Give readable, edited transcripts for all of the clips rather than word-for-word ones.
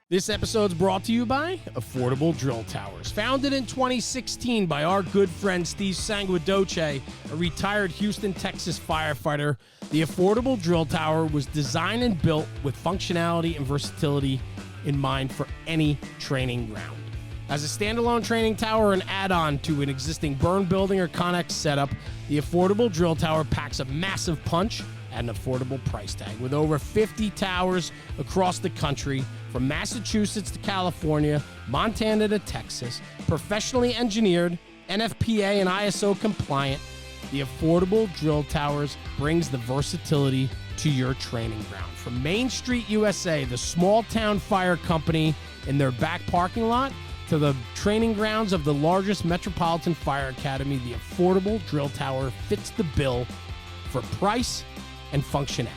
This episode's brought to you by Affordable Drill Towers. Founded in 2016 by our good friend Steve Sanguidoce, a retired Houston, Texas firefighter, the Affordable Drill Tower was designed and built with functionality and versatility in mind for any training ground. As a standalone training tower or an add-on to an existing burn building or Connex setup, the Affordable Drill Tower packs a massive punch at an affordable price tag. With over 50 towers across the country, from Massachusetts to California, Montana to Texas, professionally engineered, NFPA and ISO compliant, the Affordable Drill Towers brings the versatility to your training ground. From Main Street USA, the small town fire company in their back parking lot, to the training grounds of the largest metropolitan fire academy, the Affordable Drill Tower fits the bill for price and functionality.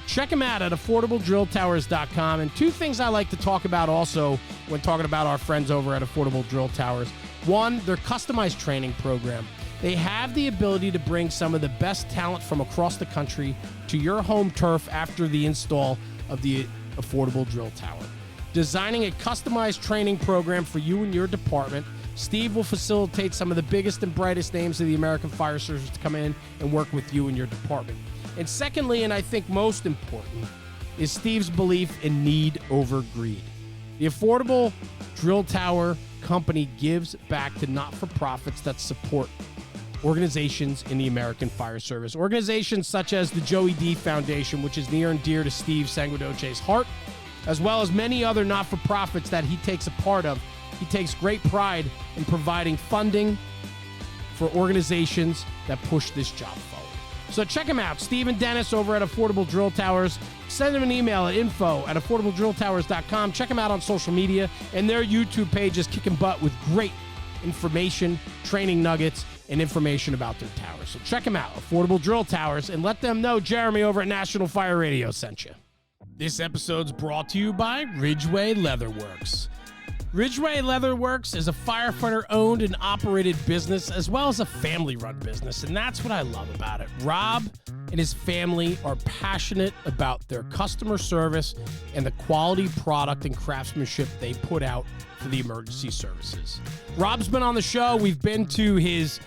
Check them out at affordabledrilltowers.com. And two things I like to talk about also when talking about our friends over at Affordable Drill Towers. One, their customized training program. They have the ability to bring some of the best talent from across the country to your home turf after the install of the Affordable Drill Tower. Designing a customized training program for you and your department, Steve will facilitate some of the biggest and brightest names of the American Fire Service to come in and work with you and your department. And secondly, and I think most important, is Steve's belief in need over greed. The Affordable Drill Tower company gives back to not-for-profits that support organizations in the American Fire Service. Organizations such as the Joey D Foundation, which is near and dear to Steve Sanguidoce's heart, as well as many other not-for-profits that he takes a part of. He takes great pride in providing funding for organizations that push this job forward. So check them out, Steve and Dennis over at Affordable Drill Towers. Send them an email at info@affordabledrilltowers.com. Check them out on social media, and their YouTube page is kicking butt with great information, training nuggets, and information about their towers. So check them out, Affordable Drill Towers, and let them know Jeremy over at National Fire Radio sent you. This episode's brought to you by Ridgeway Leatherworks. Ridgeway Leatherworks is a firefighter-owned and operated business, as well as a family-run business, and that's what I love about it. Rob and his family are passionate about their customer service and the quality product and craftsmanship they put out for the emergency services. Rob's been on the show. We've been to his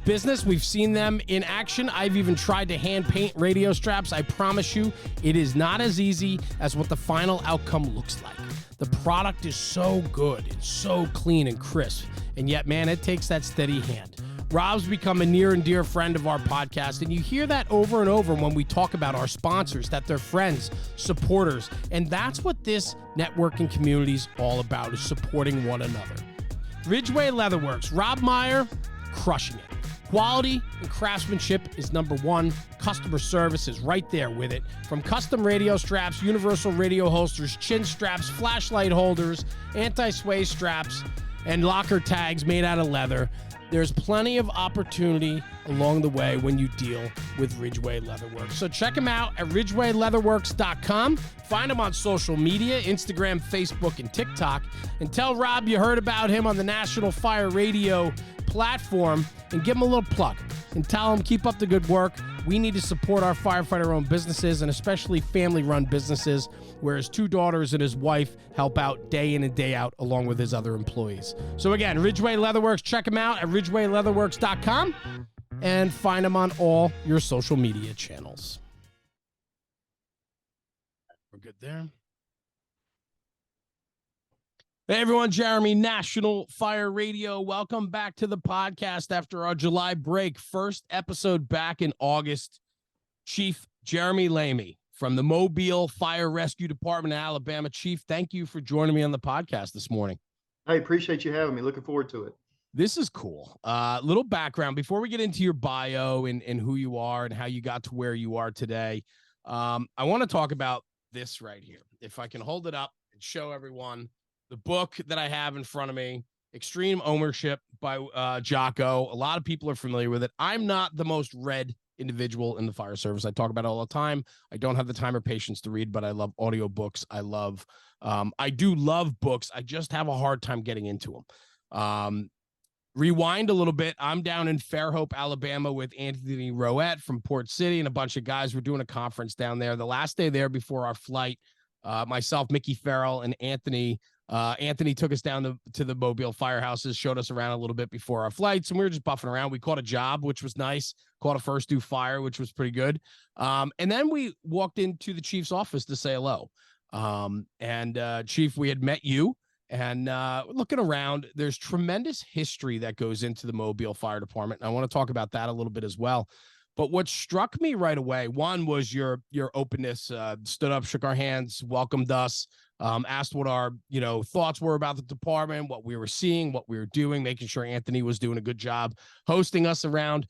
business. We've seen them in action. I've even tried to hand paint radio straps. I promise you, it is not as easy as what the final outcome looks like. The product is so good and so clean and crisp, and yet, man, it takes that steady hand. Rob's become a near and dear friend of our podcast, and you hear that over and over when we talk about our sponsors, that they're friends, supporters, and that's what this networking community is all about, is supporting one another. Ridgeway Leatherworks, Rob Meyer, crushing it. Quality and craftsmanship is number one. Customer service is right there with it. From custom radio straps, universal radio holsters, chin straps, flashlight holders, anti-sway straps, and locker tags made out of leather, there's plenty of opportunity along the way when you deal with Ridgeway Leatherworks. So check them out at ridgewayleatherworks.com. Find them on social media, Instagram, Facebook, and TikTok. And tell Rob you heard about him on the National Fire Radio platform, and give him a little plug and tell him keep up the good work. We need to support our firefighter-owned businesses, and especially family-run businesses, where his two daughters and his wife help out day in and day out along with his other employees. So again, Ridgeway Leatherworks, check them out at ridgewayleatherworks.com and find them on all your social media channels. We're good there. Hey everyone, Jeremy, National Fire Radio. Welcome back to the podcast after our July break. First episode back in August. Chief Jeremy Lami from the Mobile Fire Rescue Department of Alabama. Chief, thank you for joining me on the podcast this morning. I appreciate you having me. Looking forward to it. This is cool. Little background before we get into your bio and who you are and how you got to where you are today. I want to talk about this right here. If I can hold it up and show everyone the book that I have in front of me, Extreme Ownership by Jocko. A lot of people are familiar with it. I'm not the most read individual in the fire service. I talk about it all the time. I don't have the time or patience to read, but I love audiobooks. I do love books. I just have a hard time getting into them. Rewind a little bit. I'm down in Fairhope, Alabama with Anthony Roette from Port City and a bunch of guys. We're doing a conference down there. The last day there before our flight, myself, Mickey Farrell, and Anthony. Anthony took us down to the Mobile firehouses, showed us around a little bit before our flights, and we were just buffing around. We caught a job, which was nice. Caught a first due fire, which was pretty good. And then we walked into the chief's office to say hello. Chief, we had met you, and looking around, there's tremendous history that goes into the Mobile Fire Department. And I want to talk about that a little bit as well. But what struck me right away, one was your openness. Stood up, shook our hands, welcomed us, asked what our thoughts were about the department, what we were seeing, what we were doing, making sure Anthony was doing a good job hosting us around.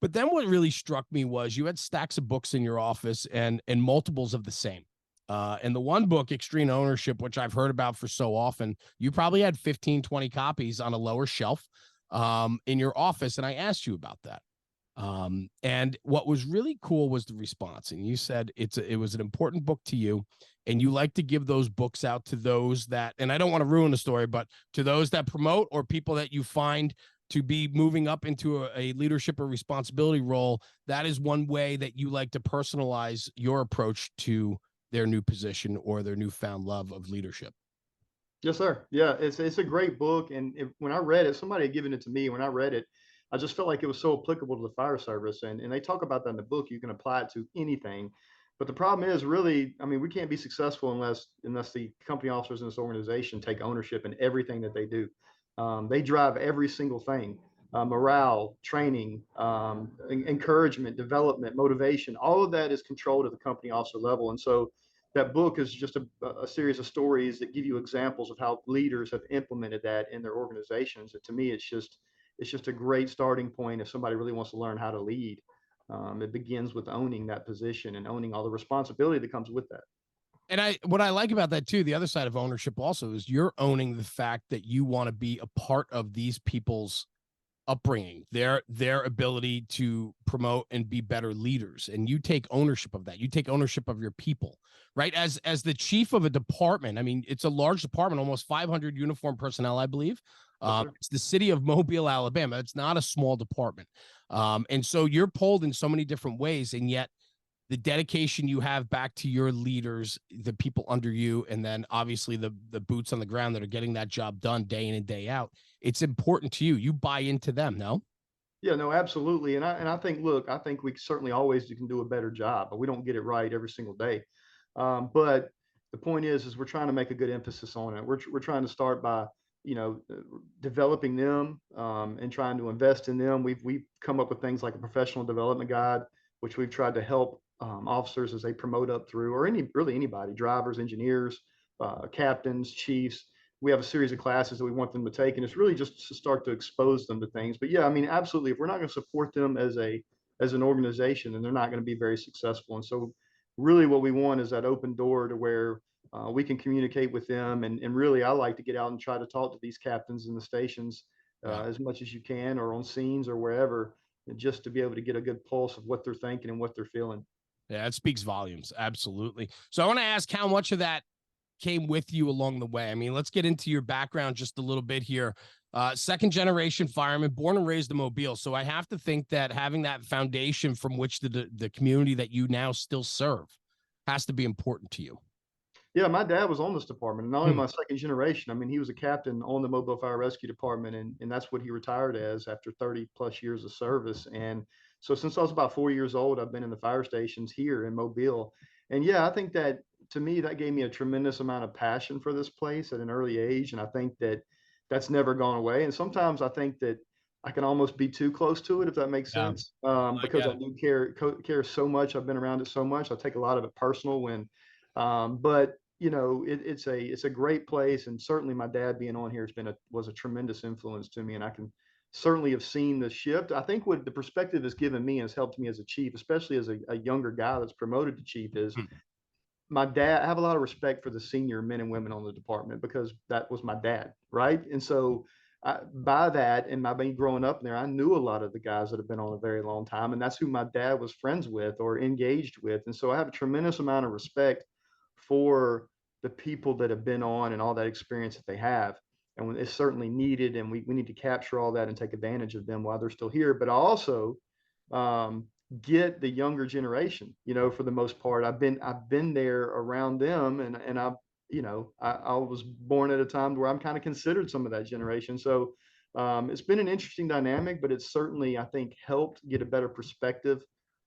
But then what really struck me was you had stacks of books in your office and multiples of the same. And the one book, Extreme Ownership, which I've heard about for so often, you probably had 15, 20 copies on a lower shelf in your office. And I asked you about that. And what was really cool was the response. And you said it was an important book to you, and you like to give those books out to those that, and I don't want to ruin the story, but to those that promote or people that you find to be moving up into a leadership or responsibility role. That is one way that you like to personalize your approach to their new position or their newfound love of leadership. Yes, sir. Yeah, it's a great book, and when I read it, somebody had given it to me. When I read it, I just felt like it was so applicable to the fire service, and they talk about that in the book. You can apply it to anything, but the problem is really, I mean, we can't be successful unless the company officers in this organization take ownership in everything that they do. They drive every single thing. Morale, training, encouragement, development, motivation, all of that is controlled at the company officer level. And so that book is just a series of stories that give you examples of how leaders have implemented that in their organizations. And to me, it's just a great starting point if somebody really wants to learn how to lead. It begins with owning that position and owning all the responsibility that comes with that. And what I like about that too, the other side of ownership also is you're owning the fact that you want to be a part of these people's upbringing, their ability to promote and be better leaders, and you take ownership of that. You take ownership of your people, right? As the chief of a department, I mean, it's a large department, almost 500 uniformed personnel, I believe. It's the city of Mobile, Alabama. It's not a small department, and so you're pulled in so many different ways, and yet the dedication you have back to your leaders, the people under you, and then obviously the boots on the ground that are getting that job done day in and day out. It's important to you. You buy into them, no? Yeah, no, absolutely. And I think, look, I think we certainly always can do a better job, but we don't get it right every single day. But the point is we're trying to make a good emphasis on it. We're trying to start by, developing them and trying to invest in them. We've come up with things like a professional development guide, which we've tried to help officers as they promote up through, or anybody, drivers, engineers, captains, chiefs. We have a series of classes that we want them to take, and it's really just to start to expose them to things. But yeah, I mean, absolutely, if we're not going to support them as an organization, then they're not going to be very successful. And so really what we want is that open door to where we can communicate with them. And really, I like to get out and try to talk to these captains in the stations as much as you can, or on scenes or wherever, just to be able to get a good pulse of what they're thinking and what they're feeling. Yeah, it speaks volumes. Absolutely. So I want to ask how much of that came with you along the way. I mean, let's get into your background just a little bit here. Second generation fireman, born and raised in Mobile. So I have to think that having that foundation from which the community that you now still serve has to be important to you. Yeah, my dad was on this department, and not only my second generation. I mean, he was a captain on the Mobile Fire Rescue Department, and that's what he retired as after 30 plus years of service. And so since I was about 4 years old, I've been in the fire stations here in Mobile. And yeah, I think that to me, that gave me a tremendous amount of passion for this place at an early age. And I think that that's never gone away. And sometimes I think that I can almost be too close to it, if that makes Yeah, sense, I because get I it. do care so much. I've been around it so much. I take a lot of it personal but it's a great place, and certainly my dad being on here was a tremendous influence to me, and I can certainly have seen the shift. I think what the perspective has given me has helped me as a chief, especially as a younger guy that's promoted to chief, is my dad. I have a lot of respect for the senior men and women on the department because that was my dad, right? And so by that, and by me growing up there, I knew a lot of the guys that have been on a very long time, and that's who my dad was friends with or engaged with. And so I have a tremendous amount of respect for the people that have been on and all that experience that they have. And it's certainly needed, and we need to capture all that and take advantage of them while they're still here. But I also get the younger generation, for the most part. I've been there around them, and I was born at a time where I'm kind of considered some of that generation. So it's been an interesting dynamic, but it's certainly, I think, helped get a better perspective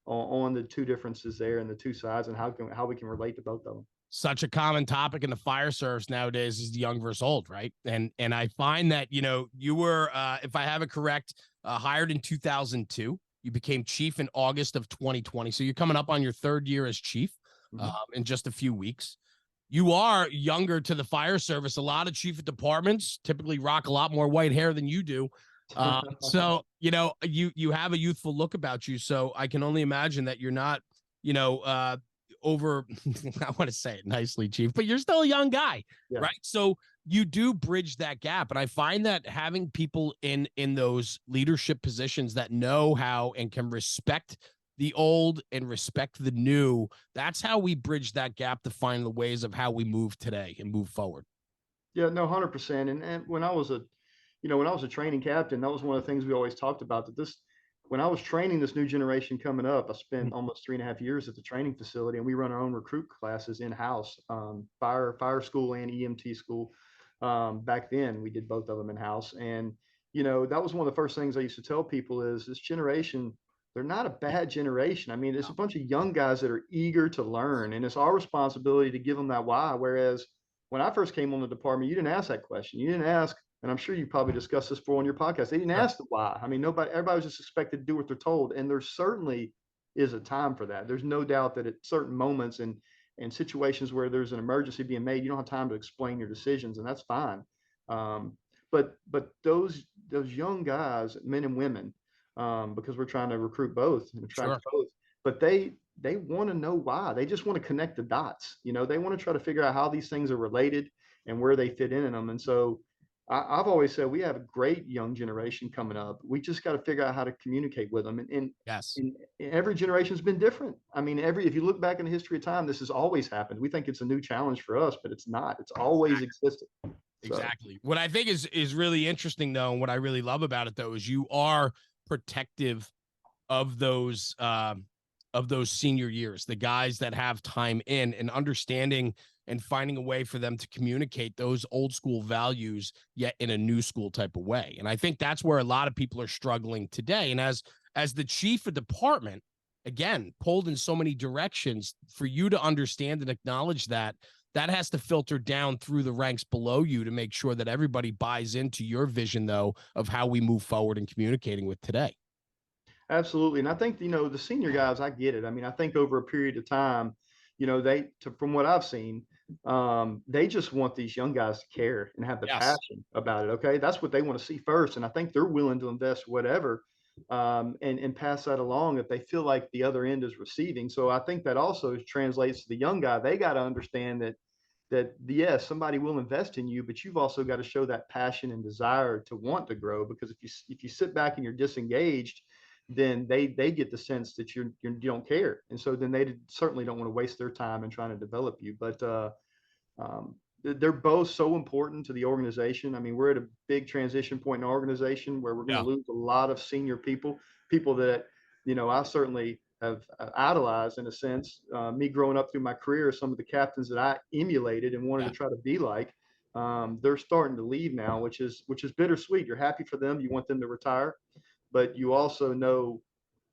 on the two differences there and the two sides, and how we can relate to both of them. Such a common topic in the fire service nowadays is the young versus old, right? And I find that, you were, if I have it correct, hired in 2002. You became chief in August of 2020. So you're coming up on your third year as chief in just a few weeks. You are younger to the fire service. A lot of chief of departments typically rock a lot more white hair than you do. So, you have a youthful look about you. So I can only imagine that you're not, over I want to say it nicely, chief, but you're still a young guy, Yeah. right? So you do bridge that gap. And I find that having people in those leadership positions that know how and can respect the old and respect the new, that's how we bridge that gap to find the ways of how we move today and move forward. Yeah, no, 100%. And when I was a training captain, that was one of the things we always talked about. When I was training this new generation coming up, I spent almost 3.5 years at the training facility, and we run our own recruit classes in house, fire school and EMT school. Back then, we did both of them in house, and that was one of the first things I used to tell people is this generation. They're not a bad generation. I mean, it's a bunch of young guys that are eager to learn, and it's our responsibility to give them that why. Whereas when I first came on the department, you didn't ask that question. You didn't ask, and I'm sure you probably discussed this before on your podcast. They didn't ask the why. I mean, everybody was just expected to do what they're told, and there certainly is a time for that. There's no doubt that at certain moments and situations where there's an emergency being made, you don't have time to explain your decisions, and that's fine. Um, but those young guys, men and women, because we're trying to recruit both and attract both, but they want to know why. They just want to connect the dots. They want to try to figure out how these things are related and where they fit in them. And so I've always said we have a great young generation coming up. We just got to figure out how to communicate with them. Yes. And every generation has been different. I mean, if you look back in the history of time, this has always happened. We think it's a new challenge for us, but it's not. It's always existed. Exactly. What I think is really interesting, though, and what I really love about it, though, is you are protective of those senior years, the guys that have time in, and understanding and finding a way for them to communicate those old school values yet in a new school type of way. And I think that's where a lot of people are struggling today. And as the chief of department, again, pulled in so many directions, for you to understand and acknowledge that has to filter down through the ranks below you to make sure that everybody buys into your vision, though, of how we move forward in communicating with today. Absolutely. And I think, the senior guys, I get it. I mean, I think over a period of time, from what I've seen, they just want these young guys to care and have the passion about it. Okay. That's what they want to see first. And I think they're willing to invest whatever, and pass that along if they feel like the other end is receiving. So I think that also translates to the young guy. They got to understand that yes, somebody will invest in you, but you've also got to show that passion and desire to want to grow. Because if you sit back and you're disengaged, then they get the sense that you don't care, and so then they certainly don't want to waste their time in trying to develop you. But they're both so important to the organization. I mean, we're at a big transition point in our organization where we're going to lose a lot of senior people that I certainly have idolized in a sense. Me growing up through my career, some of the captains that I emulated and wanted to try to be like, they're starting to leave now, which is bittersweet. You're happy for them. You want them to retire, but you also know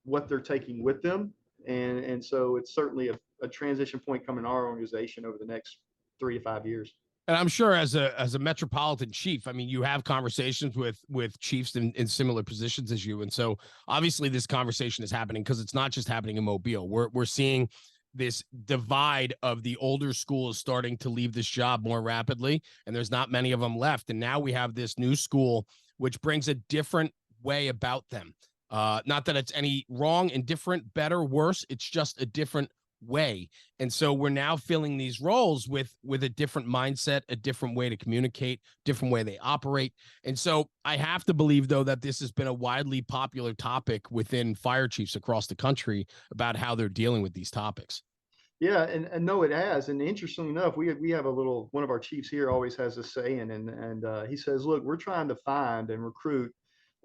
what they're taking with them. And so it's certainly a transition point coming in our organization over the next 3 to 5 years. And I'm sure as a metropolitan chief, I mean, you have conversations with chiefs in similar positions as you. And so obviously this conversation is happening because it's not just happening in Mobile. We're seeing this divide of the older schools starting to leave this job more rapidly, and there's not many of them left. And now we have this new school, which brings a different way about them. Not that it's any wrong, indifferent, better, worse. It's just a different way. And so we're now filling these roles with a different mindset, a different way to communicate, different way they operate. And so I have to believe, though, that this has been a widely popular topic within fire chiefs across the country about how they're dealing with these topics. Yeah, and no, it has. And interestingly enough, we have one of our chiefs here always has a saying, and he says, look, we're trying to find and recruit,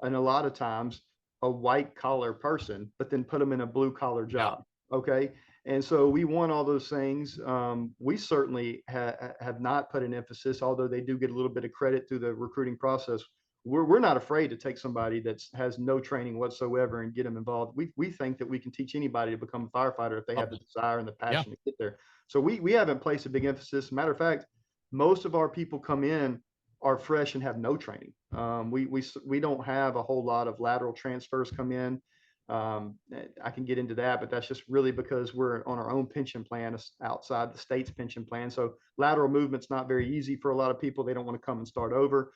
and a lot of times a white collar person, but then put them in a blue collar Yeah. job. Okay. And so we want all those things. We certainly have not put an emphasis, although they do get a little bit of credit through the recruiting process. We're not afraid to take somebody that has no training whatsoever and get them involved. We think that we can teach anybody to become a firefighter if they have the desire and the Yeah. passion to get there. So we haven't placed a big emphasis. Matter of fact, most of our people come in are fresh and have no training. We don't have a whole lot of lateral transfers come in. I can get into that, but that's just really because we're on our own pension plan outside the state's pension plan. So lateral movement's not very easy for a lot of people. They don't want to come and start over.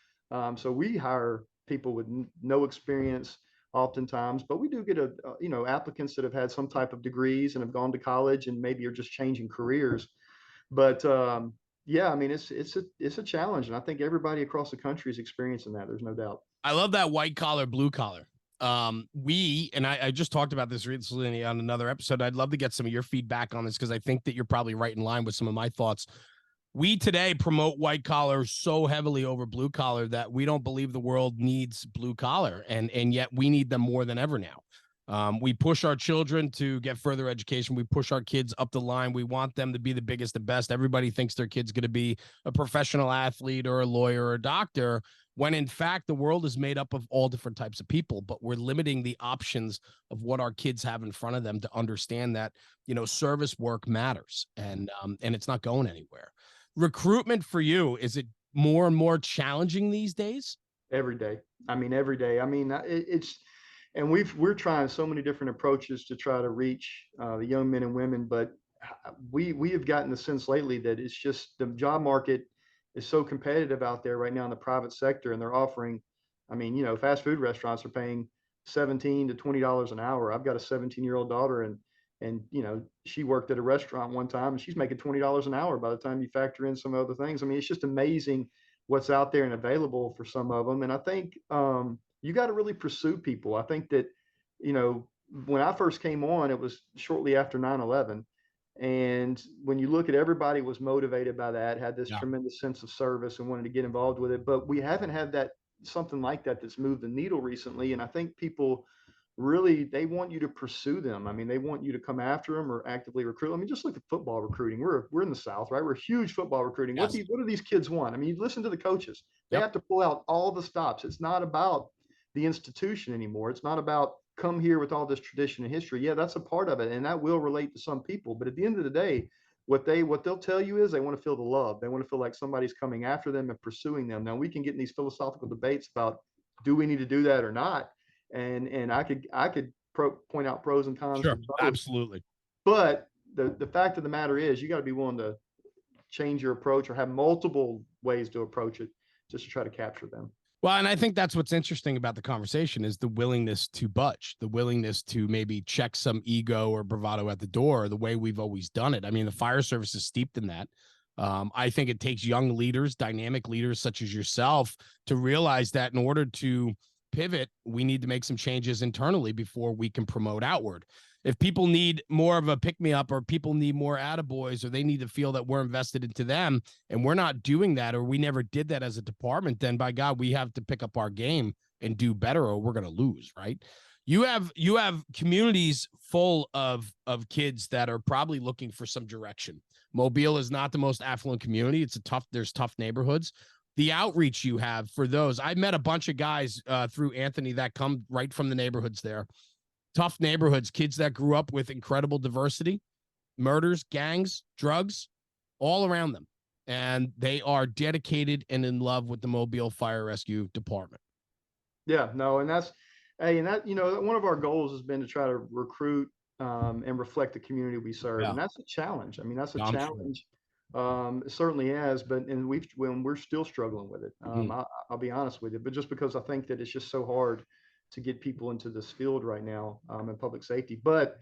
So we hire people with no experience oftentimes, but we do get applicants that have had some type of degrees and have gone to college and maybe are just changing careers. But yeah, I mean, it's a challenge, and I think everybody across the country is experiencing that. There's no doubt. I love that white collar, blue collar. I just talked about this recently on another episode. I'd love to get some of your feedback on this because I think that you're probably right in line with some of my thoughts. We today promote white collar so heavily over blue collar that we don't believe the world needs blue collar, and yet we need them more than ever now. We push our children to get further education. We push our kids up the line. We want them to be the biggest and best. Everybody thinks their kid's going to be a professional athlete or a lawyer or a doctor, when in fact the world is made up of all different types of people, but we're limiting the options of what our kids have in front of them to understand that, service work matters, and it's not going anywhere. Recruitment for you, is it more and more challenging these days? Every day. I mean, every day. I mean, and we're trying so many different approaches to try to reach the young men and women, but we have gotten the sense lately that it's just the job market is so competitive out there right now in the private sector, and they're offering, I mean, fast food restaurants are paying $17 to $20 an hour. I've got a 17-year-old daughter, and she worked at a restaurant one time, and she's making $20 an hour by the time you factor in some other things. I mean, it's just amazing what's out there and available for some of them. And I think you got to really pursue people. I think that, when I first came on, it was shortly after 9/11. And when you look at everybody was motivated by that, had this tremendous sense of service and wanted to get involved with it. But we haven't had that something like that that's moved the needle recently. And I think people really, they want you to pursue them. I mean, they want you to come after them or actively recruit. I mean, just look at football recruiting. We're in the South, right? We're huge football recruiting. Yes. What do these kids want? I mean, you listen to the coaches. They Yep. have to pull out all the stops. It's not about the institution anymore. It's not about come here with all this tradition and history. Yeah, that's a part of it, and that will relate to some people. But at the end of the day, what they'll tell you is they want to feel the love. They want to feel like somebody's coming after them and pursuing them. Now we can get in these philosophical debates about do we need to do that or not, and I could point out pros and cons. Sure, absolutely. But the fact of the matter is, you got to be willing to change your approach or have multiple ways to approach it just to try to capture them. Well, and I think that's what's interesting about the conversation is the willingness to budge, the willingness to maybe check some ego or bravado at the door, the way we've always done it. I mean, the fire service is steeped in that. I think it takes young leaders, dynamic leaders such as yourself, to realize that in order to pivot, we need to make some changes internally before we can promote outward. If people need more of a pick-me-up, or people need more attaboys, or they need to feel that we're invested into them, and we're not doing that, or we never did that as a department, then by God, we have to pick up our game and do better, or we're going to lose, right? You have communities full of kids that are probably looking for some direction. Mobile is not the most affluent community. There's tough neighborhoods. The outreach you have for those, I met a bunch of guys through Anthony that come right from the neighborhoods there. Tough neighborhoods, kids that grew up with incredible diversity, murders, gangs, drugs, all around them. And they are dedicated and in love with the Mobile Fire Rescue Department. Yeah, no, and that's, one of our goals has been to try to recruit and reflect the community we serve. Yeah. And that's a challenge. I mean, that's a I'm challenge. It certainly has, but we're still struggling with it. I'll be honest with you, but just because I think that it's just so hard to get people into this field right now in public safety. But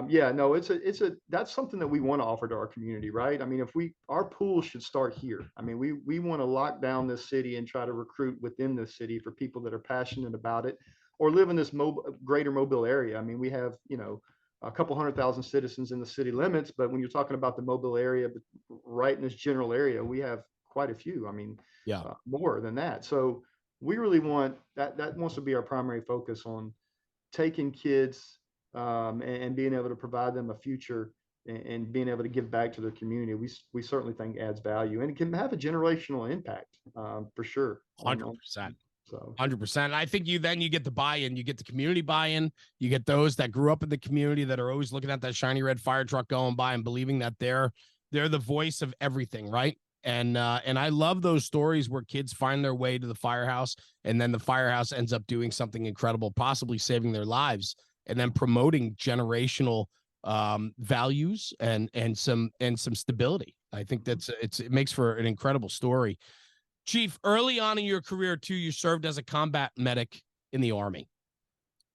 yeah, no, that's something that we want to offer to our community, right? I mean, our pool should start here. I mean, we want to lock down this city and try to recruit within this city for people that are passionate about it or live in this greater Mobile area. I mean, we have, a couple 100,000 citizens in the city limits, but when you're talking about the Mobile area, but right in this general area, we have quite a few. I mean, more than that. So we really want that wants to be our primary focus on taking kids and being able to provide them a future and being able to give back to their community, we certainly think adds value and it can have a generational impact for sure. 100%. So 100%. I think you get the buy-in, you get the community buy-in, you get those that grew up in the community that are always looking at that shiny red fire truck going by and believing that they're the voice of everything, right? And I love those stories where kids find their way to the firehouse and then the firehouse ends up doing something incredible, possibly saving their lives and then promoting generational values and some stability. I think it makes for an incredible story. Chief, early on in your career, too, you served as a combat medic in the Army.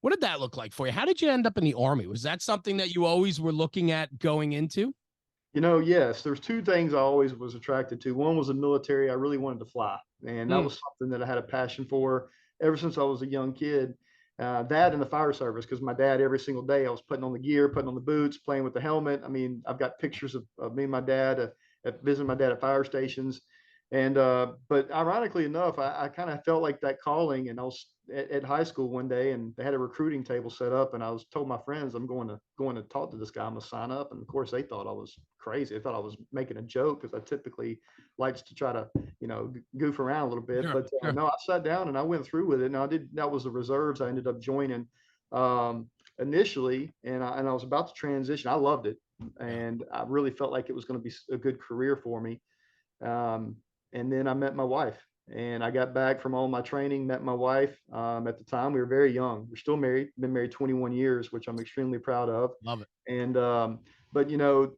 What did that look like for you? How did you end up in the Army? Was that something that you always were looking at going into? Yes, there's two things I always was attracted to. One was the military. I really wanted to fly, and that was something that I had a passion for ever since I was a young kid. That and the fire service, because my dad every single day I was putting on the gear, putting on the boots, playing with the helmet. I mean, I've got pictures of me and my dad at visiting my dad at fire stations. And but ironically enough, I kind of felt like that calling, and I was at high school one day, and they had a recruiting table set up, and I was told my friends I'm going to talk to this guy. I'm gonna sign up, and of course they thought I was crazy. They thought I was making a joke because I typically likes to try to goof around a little bit. Sure, But sure. no, I sat down and I went through with it. And I did. That was the reserves. I ended up joining initially, and I was about to transition. I loved it, Yeah. and I really felt like it was going to be a good career for me. Um, and then I met my wife, and I got back from all my training, met my wife. At the time, we were very young. We're still married, been married 21 years, which I'm extremely proud of. Love it. And but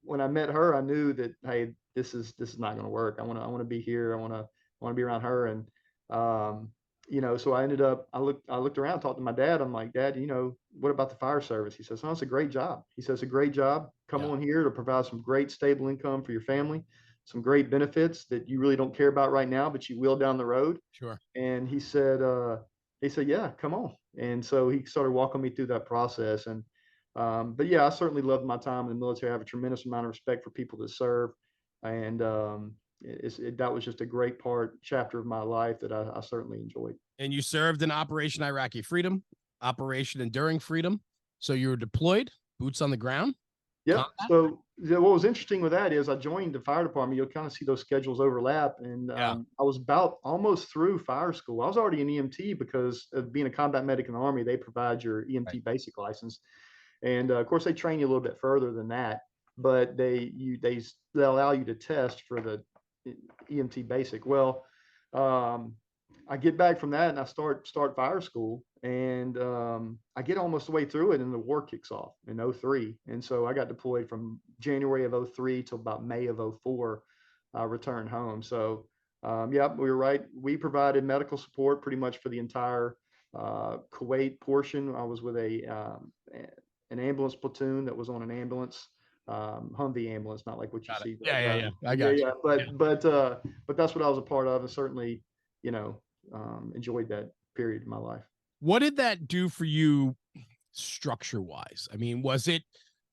when I met her, I knew that hey, this is not going to work. I want to be here. I want to be around her. And so I ended up. I looked around, talked to my dad. I'm like, Dad, what about the fire service? He says, oh, it's a great job. He says, a great job. Come Yeah. on here to provide some great stable income for your family, some great benefits that you really don't care about right now, but you will down the road. Sure. And he said, yeah, come on. And so he started walking me through that process. And but yeah, I certainly loved my time in the military. I have a tremendous amount of respect for people that serve, and that was just a great chapter of my life that I certainly enjoyed. And you served in Operation Iraqi Freedom, Operation Enduring Freedom. So you were deployed, boots on the ground. Yep. Combat? So what was interesting with that is I joined the fire department. You'll kind of see those schedules overlap, and Yeah. I was about almost through fire school. I was already an EMT because of being a combat medic in the Army. They provide your Right. EMT basic license, and of course they train you a little bit further than that, but they allow you to test for the EMT basic. Well, um, I get back from that and I start fire school, and I get almost the way through it and the war kicks off in '03. And so I got deployed from January of '03 till about May of '04. I returned home. So yeah, we were right. We provided medical support pretty much for the entire Kuwait portion. I was with an ambulance platoon that was on an ambulance, Humvee ambulance, not like what you Got it. see. Yeah. I Yeah, got you. yeah. But that's what I was a part of, and certainly, you know, enjoyed that period in my life. What did that do for you structure wise? I mean,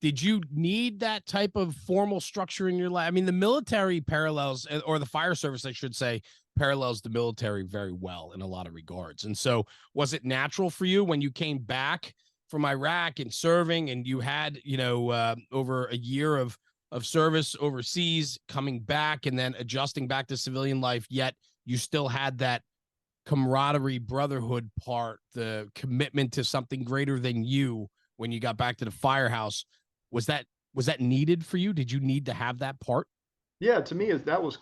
did you need that type of formal structure in your life? I mean, the military parallels, or the fire service, I should say, parallels the military very well in a lot of regards. And so, was it natural for you when you came back from Iraq and serving, and you had, over a year of service overseas, coming back and then adjusting back to civilian life, yet you still had that camaraderie, brotherhood part, the commitment to something greater than you when you got back to the firehouse? Was that needed for you? Did you need to have that part? Yeah, to me, that was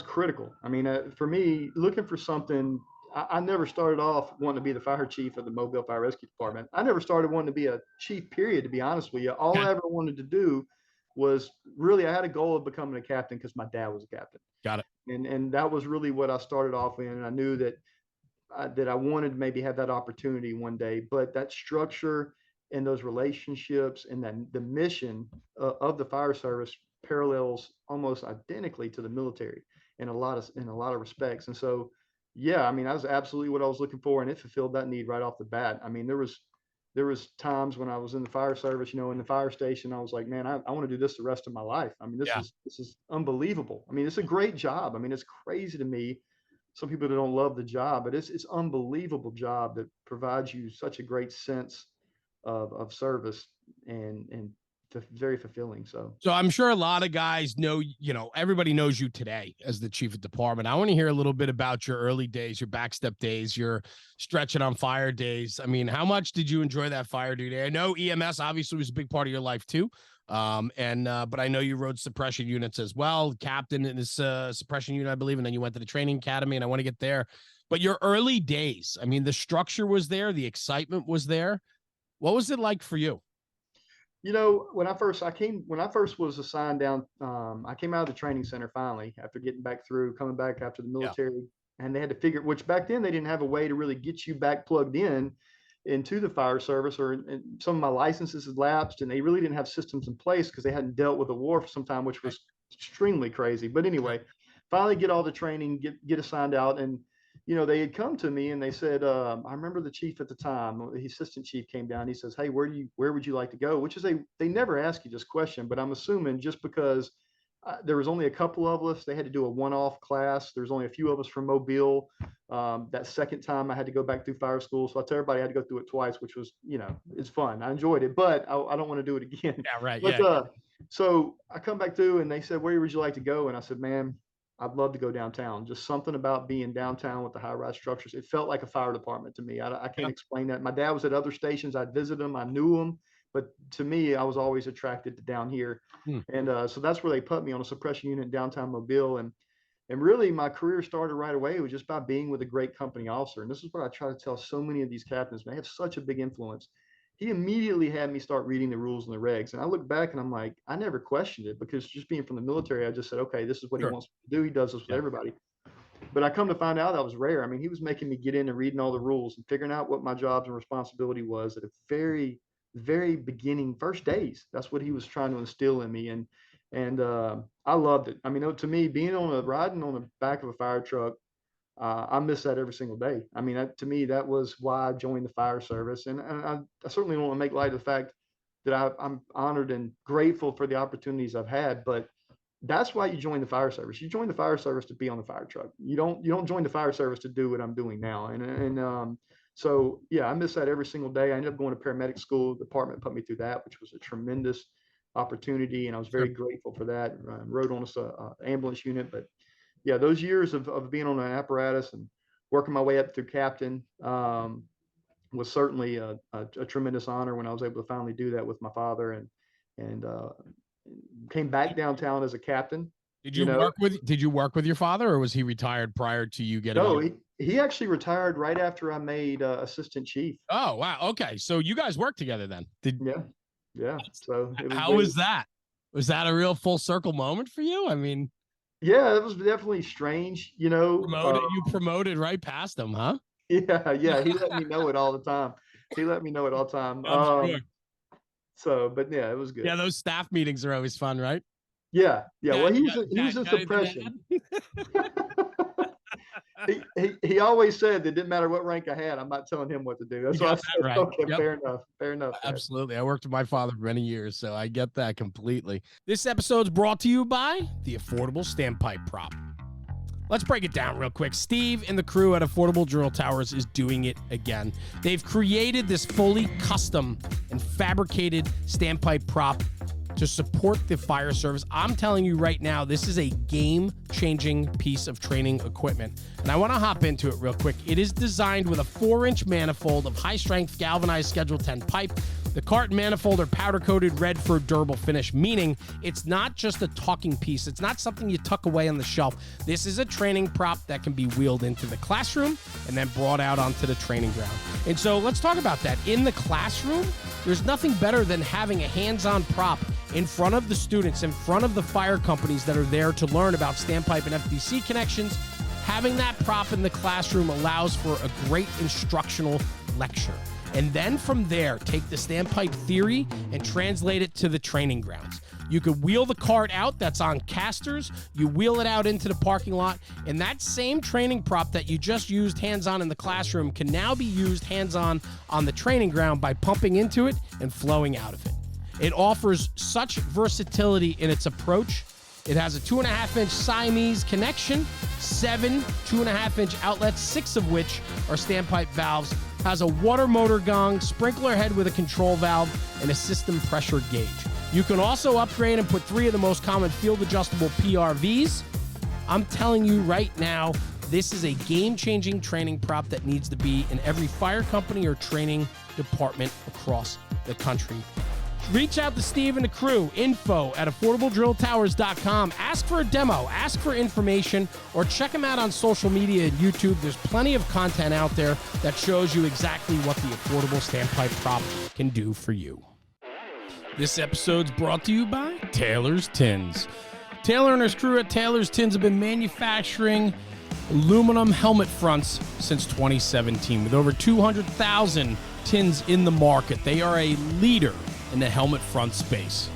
critical. I mean, for me, looking for something, I never started off wanting to be the fire chief of the Mobile Fire Rescue Department. I never started wanting to be a chief, period, to be honest with you. All Okay. I ever wanted to do was really, I had a goal of becoming a captain because my dad was a captain. Got it. And that was really what I started off in. And I knew that I wanted to maybe have that opportunity one day, but that structure and those relationships and then the mission of the fire service parallels almost identically to the military in a lot of respects. And so, yeah, I mean, that was absolutely what I was looking for, and it fulfilled that need right off the bat. I mean, there was times when I was in the fire service, in the fire station, I was like, man, I want to do this the rest of my life. I mean, this Yeah. is this is unbelievable. I mean, it's a great job. I mean, it's crazy to me, some people that don't love the job, but it's unbelievable job that provides you such a great sense of service, and very fulfilling. So So I'm sure a lot of guys know, everybody knows you today as the chief of department. I want to hear a little bit about your early days, your backstep days, your stretching on fire days. I mean, how much did you enjoy that fire duty? I know EMS obviously was a big part of your life too. But I know you rode suppression units as well, captain in this suppression unit, I believe, and then you went to the training academy, and I want to get there. But your early days, I mean, the structure was there, the excitement was there. What was it like for you? when I first was assigned down, I came out of the training center finally after coming back after the Yeah. military, and they had to figure, which back then they didn't have a way to really get you back plugged in into the fire service, and some of my licenses had lapsed, and they really didn't have systems in place because they hadn't dealt with a war for some time, which was extremely crazy. But anyway, finally get all the training, get assigned out, and they had come to me and they said, I remember the chief at the time, the assistant chief came down. He says, "Hey, where would you like to go?" Which is they never ask you this question, but I'm assuming just because there was only a couple of us, they had to do a one-off class. There's only a few of us from Mobile. That second time I had to go back through fire school, so I tell everybody I had to go through it twice, which was, it's fun. I enjoyed it, but I don't want to do it again. Yeah, right. But Yeah. so I come back through and they said, "Where would you like to go?" And I said, "Man, I'd love to go downtown." Just something about being downtown with the high-rise structures. It felt like a fire department to me. I can't Yeah. explain that. My dad was at other stations. I'd visit them. I knew them. But to me, I was always attracted to down here. Hmm. And so that's where they put me on a suppression unit in downtown Mobile. And really, my career started right away. It was just by being with a great company officer. And this is what I try to tell so many of these captains. They have such a big influence. He immediately had me start reading the rules and the regs. And I look back and I'm like, I never questioned it, because just being from the military, I just said, okay, this is what Sure. he wants me to do. He does this with Yeah. everybody. But I come to find out that was rare. I mean, he was making me get in and reading all the rules and figuring out what my jobs and responsibility was at a very, very beginning, first days. That's what he was trying to instill in me. And I loved it. I mean, to me, riding on the back of a fire truck, I miss that every single day. I mean, to me, that was why I joined the fire service. And I certainly don't want to make light of the fact that I'm honored and grateful for the opportunities I've had, but that's why you join the fire service. You join the fire service to be on the fire truck. You don't join the fire service to do what I'm doing now. So yeah, I miss that every single day. I ended up going to paramedic school. The department put me through that, which was a tremendous opportunity, and I was very Sure. grateful for that. Rode on a ambulance unit, but yeah, those years of being on an apparatus and working my way up through captain, was certainly a tremendous honor when I was able to finally do that with my father, and came back downtown as a captain. Did You you know, work with your father, or was he retired prior to you getting no, on? he actually retired right after I made assistant chief. Oh, wow. Okay. So you guys worked together then. Yeah, yeah. So it was How was that? Was that a real full circle moment for you? I mean, yeah, it was definitely strange. you promoted right past him, huh? Yeah, yeah. He let me know it all the time. He let me know it all the time. I'm sure. So, but yeah, it was good. Yeah, those staff meetings are always fun, right? Yeah, yeah. Well, he was in Got anything to suppression. add? He always said that it didn't matter what rank I had, I'm not telling him what to do. That's You why I got that said, right. okay, Yep. fair enough. there. Absolutely. I worked with my father for many years, so I get that completely. This episode's brought to you by the Affordable Standpipe Prop. Let's break it down real quick. Steve and the crew at Affordable Drill Towers is doing it again. They've created this fully custom and fabricated standpipe prop to support the fire service. I'm telling you right now, this is a game-changing piece of training equipment. And I want to hop into it real quick. It is designed with a 4-inch manifold of high-strength galvanized Schedule 10 pipe. The cart and manifold are powder-coated red for a durable finish, meaning it's not just a talking piece. It's not something you tuck away on the shelf. This is a training prop that can be wheeled into the classroom and then brought out onto the training ground. And so let's talk about that. In the classroom, there's nothing better than having a hands-on prop in front of the students, in front of the fire companies that are there to learn about standpipe and FDC connections. Having that prop in the classroom allows for a great instructional lecture. And then from there, take the standpipe theory and translate it to the training grounds. You could wheel the cart out that's on casters, you wheel it out into the parking lot, and that same training prop that you just used hands-on in the classroom can now be used hands-on on the training ground by pumping into it and flowing out of it. It offers such versatility in its approach. It has a 2.5-inch Siamese connection, 7 2.5-inch outlets, 6 of which are standpipe valves, has a water motor gong, sprinkler head with a control valve, and a system pressure gauge. You can also upgrade and put 3 of the most common field-adjustable PRVs. I'm telling you right now, this is a game-changing training prop that needs to be in every fire company or training department across the country. Reach out to Steve and the crew, info@affordabledrilltowers.com. Ask for a demo, ask for information, or check them out on social media and YouTube. There's plenty of content out there that shows you exactly what the affordable standpipe prop can do for you. This episode's brought to you by Taylor's Tins. Taylor and his crew at Taylor's Tins have been manufacturing aluminum helmet fronts since 2017. With over 200,000 tins in the market, they are a leader in the helmet front space.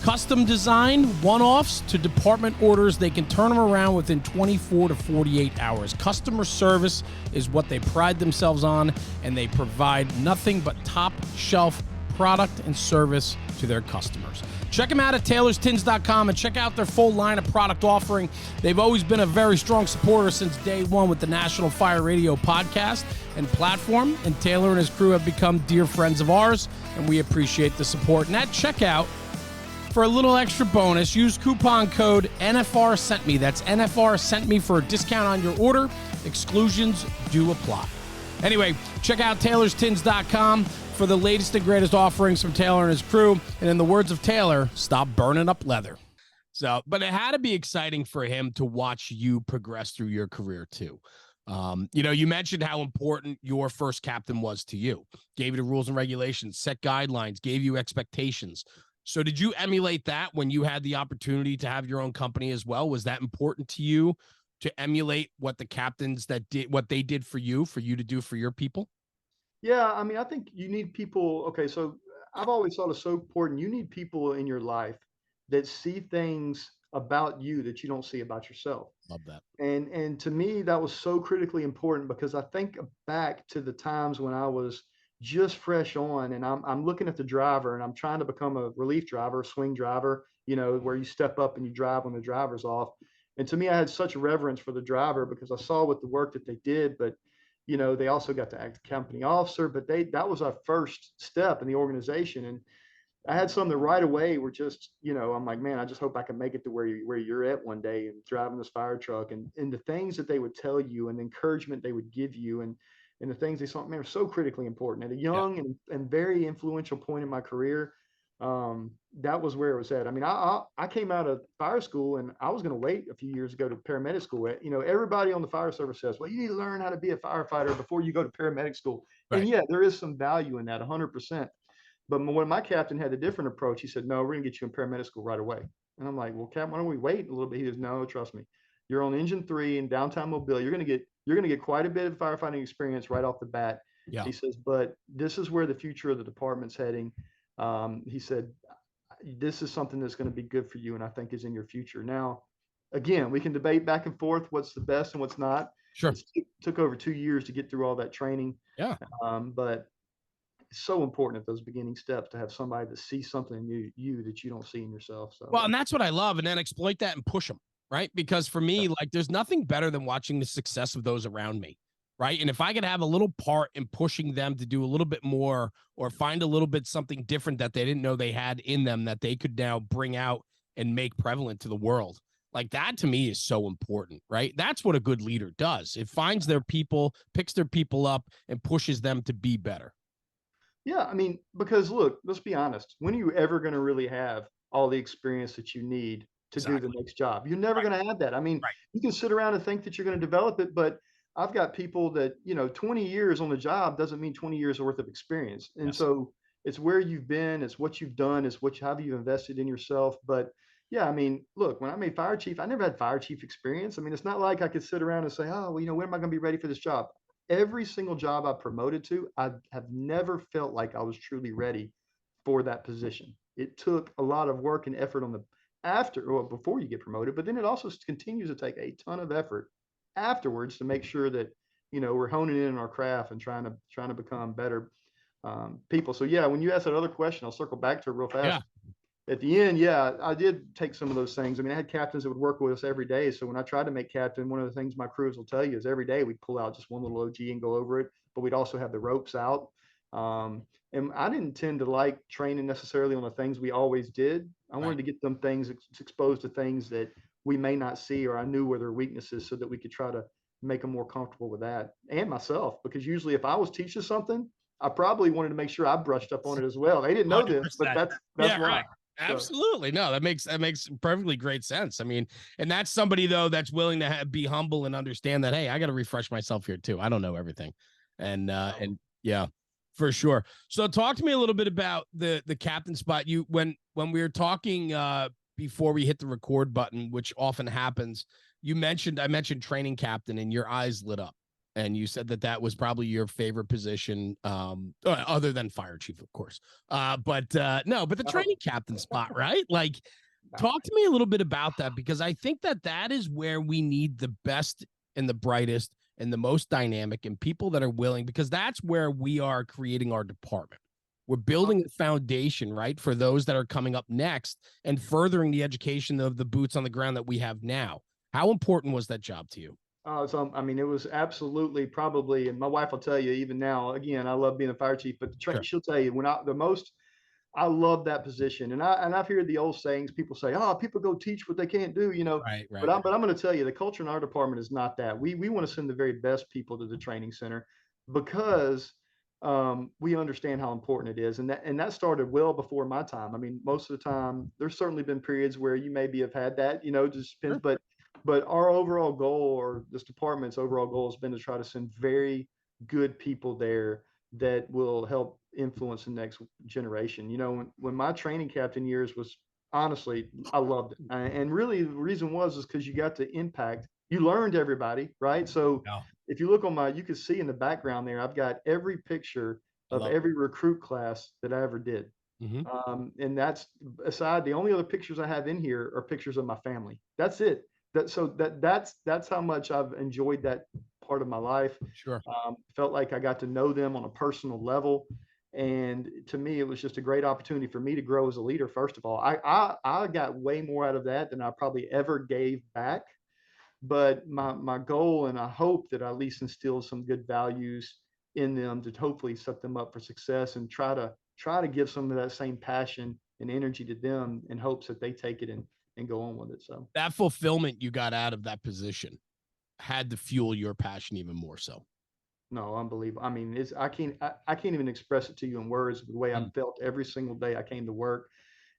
Custom design, one-offs to department orders, they can turn them around within 24 to 48 hours. Customer service is what they pride themselves on, and they provide nothing but top-shelf product and service to their customers. Check them out at taylorstins.com and check out their full line of product offering. They've always been a very strong supporter since day one with the National Fire Radio podcast and platform, and Taylor and his crew have become dear friends of ours, and we appreciate the support. And at checkout, for a little extra bonus, use coupon code NFR Sent Me. That's NFR Sent Me for a discount on your order. Exclusions do apply. Anyway, check out taylorstins.com for the latest and greatest offerings from Taylor and his crew. And in the words of Taylor, stop burning up leather. So, but it had to be exciting for him to watch you progress through your career too. You mentioned how important your first captain was to you. Gave you the rules and regulations, set guidelines, gave you expectations. So did you emulate that when you had the opportunity to have your own company as well? Was that important to you to emulate what the captains that did, what they did for you to do for your people? Yeah, I mean, I think you need people. Okay, so I've always thought it's so important. You need people in your life that see things about you that you don't see about yourself. Love that. And to me, that was so critically important because I think back to the times when I was just fresh on, and I'm looking at the driver, and I'm trying to become a relief driver, swing driver, where you step up and you drive when the driver's off. And to me, I had such reverence for the driver because I saw what the work that they did, but they also got to act company officer, but that was our first step in the organization. And I had some that right away were just, I'm like, man, I just hope I can make it to where you're at one day and driving this fire truck, and the things that they would tell you and the encouragement they would give you, and the things they saw, man, were so critically important. At a young and very influential point in my career, that was where it was at. I mean, I came out of fire school and I was going to wait a few years to go to paramedic school. Everybody on the fire service says, well, you need to learn how to be a firefighter before you go to paramedic school. Right. And yeah, there is some value in that, 100%. But when my captain had a different approach, he said, no, we're going to get you in paramedic school right away. And I'm like, well, Captain, why don't we wait a little bit? He goes, no, trust me. You're on engine 3 in downtown Mobile. You're going to get quite a bit of firefighting experience right off the bat. Yeah. He says, but this is where the future of the department's heading. He said, this is something that's going to be good for you, and I think is in your future. Now, again, we can debate back and forth what's the best and what's not. Sure. It took over 2 years to get through all that training. Yeah. But it's so important at those beginning steps to have somebody that sees something in you that you don't see in yourself. So, well, and that's what I love, and then exploit that and push them, right? Because for me, like, there's nothing better than watching the success of those around me. Right. And if I could have a little part in pushing them to do a little bit more or find a little bit something different that they didn't know they had in them that they could now bring out and make prevalent to the world, like that to me is so important. Right. That's what a good leader does. It finds their people, picks their people up and pushes them to be better. Yeah. I mean, because look, let's be honest. When are you ever going to really have all the experience that you need to do the next job? You're never going to have that. I mean, you can sit around and think that you're going to develop it, but I've got people that, 20 years on the job doesn't mean 20 years worth of experience. And so it's where you've been, it's what you've done, it's how have you invested in yourself. But yeah, I mean, look, when I made fire chief, I never had fire chief experience. I mean, it's not like I could sit around and say, oh, well, when am I going to be ready for this job? Every single job I promoted to, I have never felt like I was truly ready for that position. It took a lot of work and effort before you get promoted, but then it also continues to take a ton of effort afterwards to make sure that we're honing in on our craft and trying to become better people. So yeah, when you ask that other question, I'll circle back to it real fast. At the end, yeah, I did take some of those things. I mean, I had captains that would work with us every day. So when I tried to make captain, one of the things my crews will tell you is every day we pull out just one little OG and go over it. but we'd also have the ropes out. And I didn't tend to like training necessarily on the things we always did. I wanted Right. to get them things exposed to things that we may not see, or I knew where their weaknesses, so that we could try to make them more comfortable with that, and myself, because usually if I was teaching something, I probably wanted to make sure I brushed up on it as well. They didn't know this, but 100%. that's Yeah, why. right. So Absolutely. No, that makes perfectly great sense. I mean, and that's somebody though that's willing to be humble and understand that, hey, I got to refresh myself here too. I don't know everything. And yeah, for sure. So talk to me a little bit about the captain spot. You when we were talking before we hit the record button, which often happens, I mentioned training captain and your eyes lit up. And you said that that was probably your favorite position, other than fire chief, of course. But the training captain spot, right? Like, talk to me a little bit about that, because I think that that is where we need the best and the brightest and the most dynamic and people that are willing, because that's where we are creating our department. We're building a foundation, right, for those that are coming up next and furthering the education of the boots on the ground that we have now. How important was that job to you? So I mean, it was absolutely probably, and my wife will tell you even now. Again, I love being a fire chief, but Sure. she'll tell you when I the most I love that position, and I've heard the old sayings. People say, "Oh, people go teach what they can't do," you know. Right, But right. I'm going to tell you, the culture in our department is not that. We want to send the very best people to the training center, because we understand how important it is, and that started well before my time. I mean, most of the time, there's certainly been periods where you maybe have had that, you know, just depends. Sure. But our overall goal, or this department's overall goal, has been to try to send very good people there that will help influence the next generation. You know, when my training captain years was, honestly, I loved it. And really the reason was is because you got to impact, you learned everybody, right? So Yeah. if you look on you can see in the background there, I've got every picture I of love every recruit class that I ever did. it. Hmm. And that's aside, the only other pictures I have in here are pictures of my family. That's it. That's how much I've enjoyed that part of my life. Sure. Felt like I got to know them on a personal level, and to me, it was just a great opportunity for me to grow as a leader. First of all, I got way more out of that than I probably ever gave back. But my goal, and I hope that I at least instill some good values in them to hopefully set them up for success, and try to give some of that same passion and energy to them in hopes that they take it and go on with it. So That fulfillment you got out of that position had to fuel your passion even more so. no, unbelievable. I mean, I can't even express it to you in words, the way I Mm. felt every single day I came to work,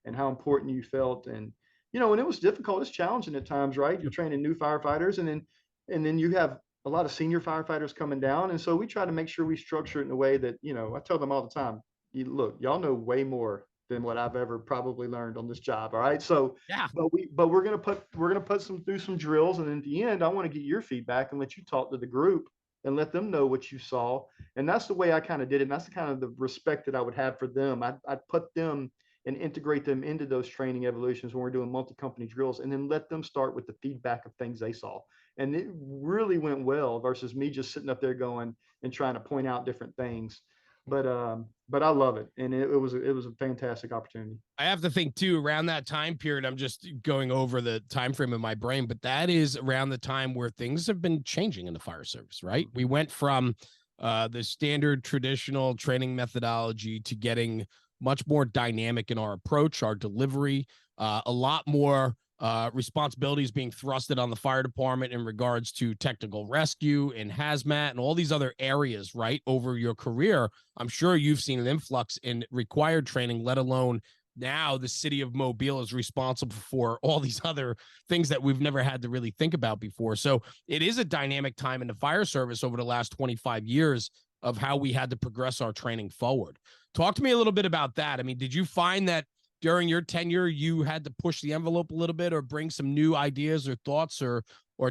and how important you felt. And you know, and it was difficult, it's challenging at times, right? You're training new firefighters, and then you have a lot of senior firefighters coming down. And so we try to make sure we structure it in a way that, you know, I tell them all the time, you look, y'all know way more than what I've ever probably learned on this job. All right. So Yeah. but we're gonna put some through some drills, and in the end, I want to get your feedback and let you talk to the group and let them know what you saw. And that's the way I kind of did it. And that's the kind of the respect that I would have for them. I'd put them and integrate them into those training evolutions when we're doing multi-company drills, and then let them start with the feedback of things they saw. And it really went well versus me just sitting up there going and trying to point out different things. But I love it, and it was a fantastic opportunity. I have to think too, around that time period, I'm just going over the time frame in my brain, but that is around the time where things have been changing in the fire service, right? We went from the standard traditional training methodology to getting much more dynamic in our approach, our delivery, a lot more responsibilities being thrusted on the fire department in regards to technical rescue and hazmat and all these other areas, right? Over your career, I'm sure you've seen an influx in required training, let alone now the city of Mobile is responsible for all these other things that we've never had to really think about before. So it is a dynamic time in the fire service over the last 25 years of how we had to progress our training forward. Talk to me a little bit about that. I mean, did you find that during your tenure, you had to push the envelope a little bit or bring some new ideas or thoughts or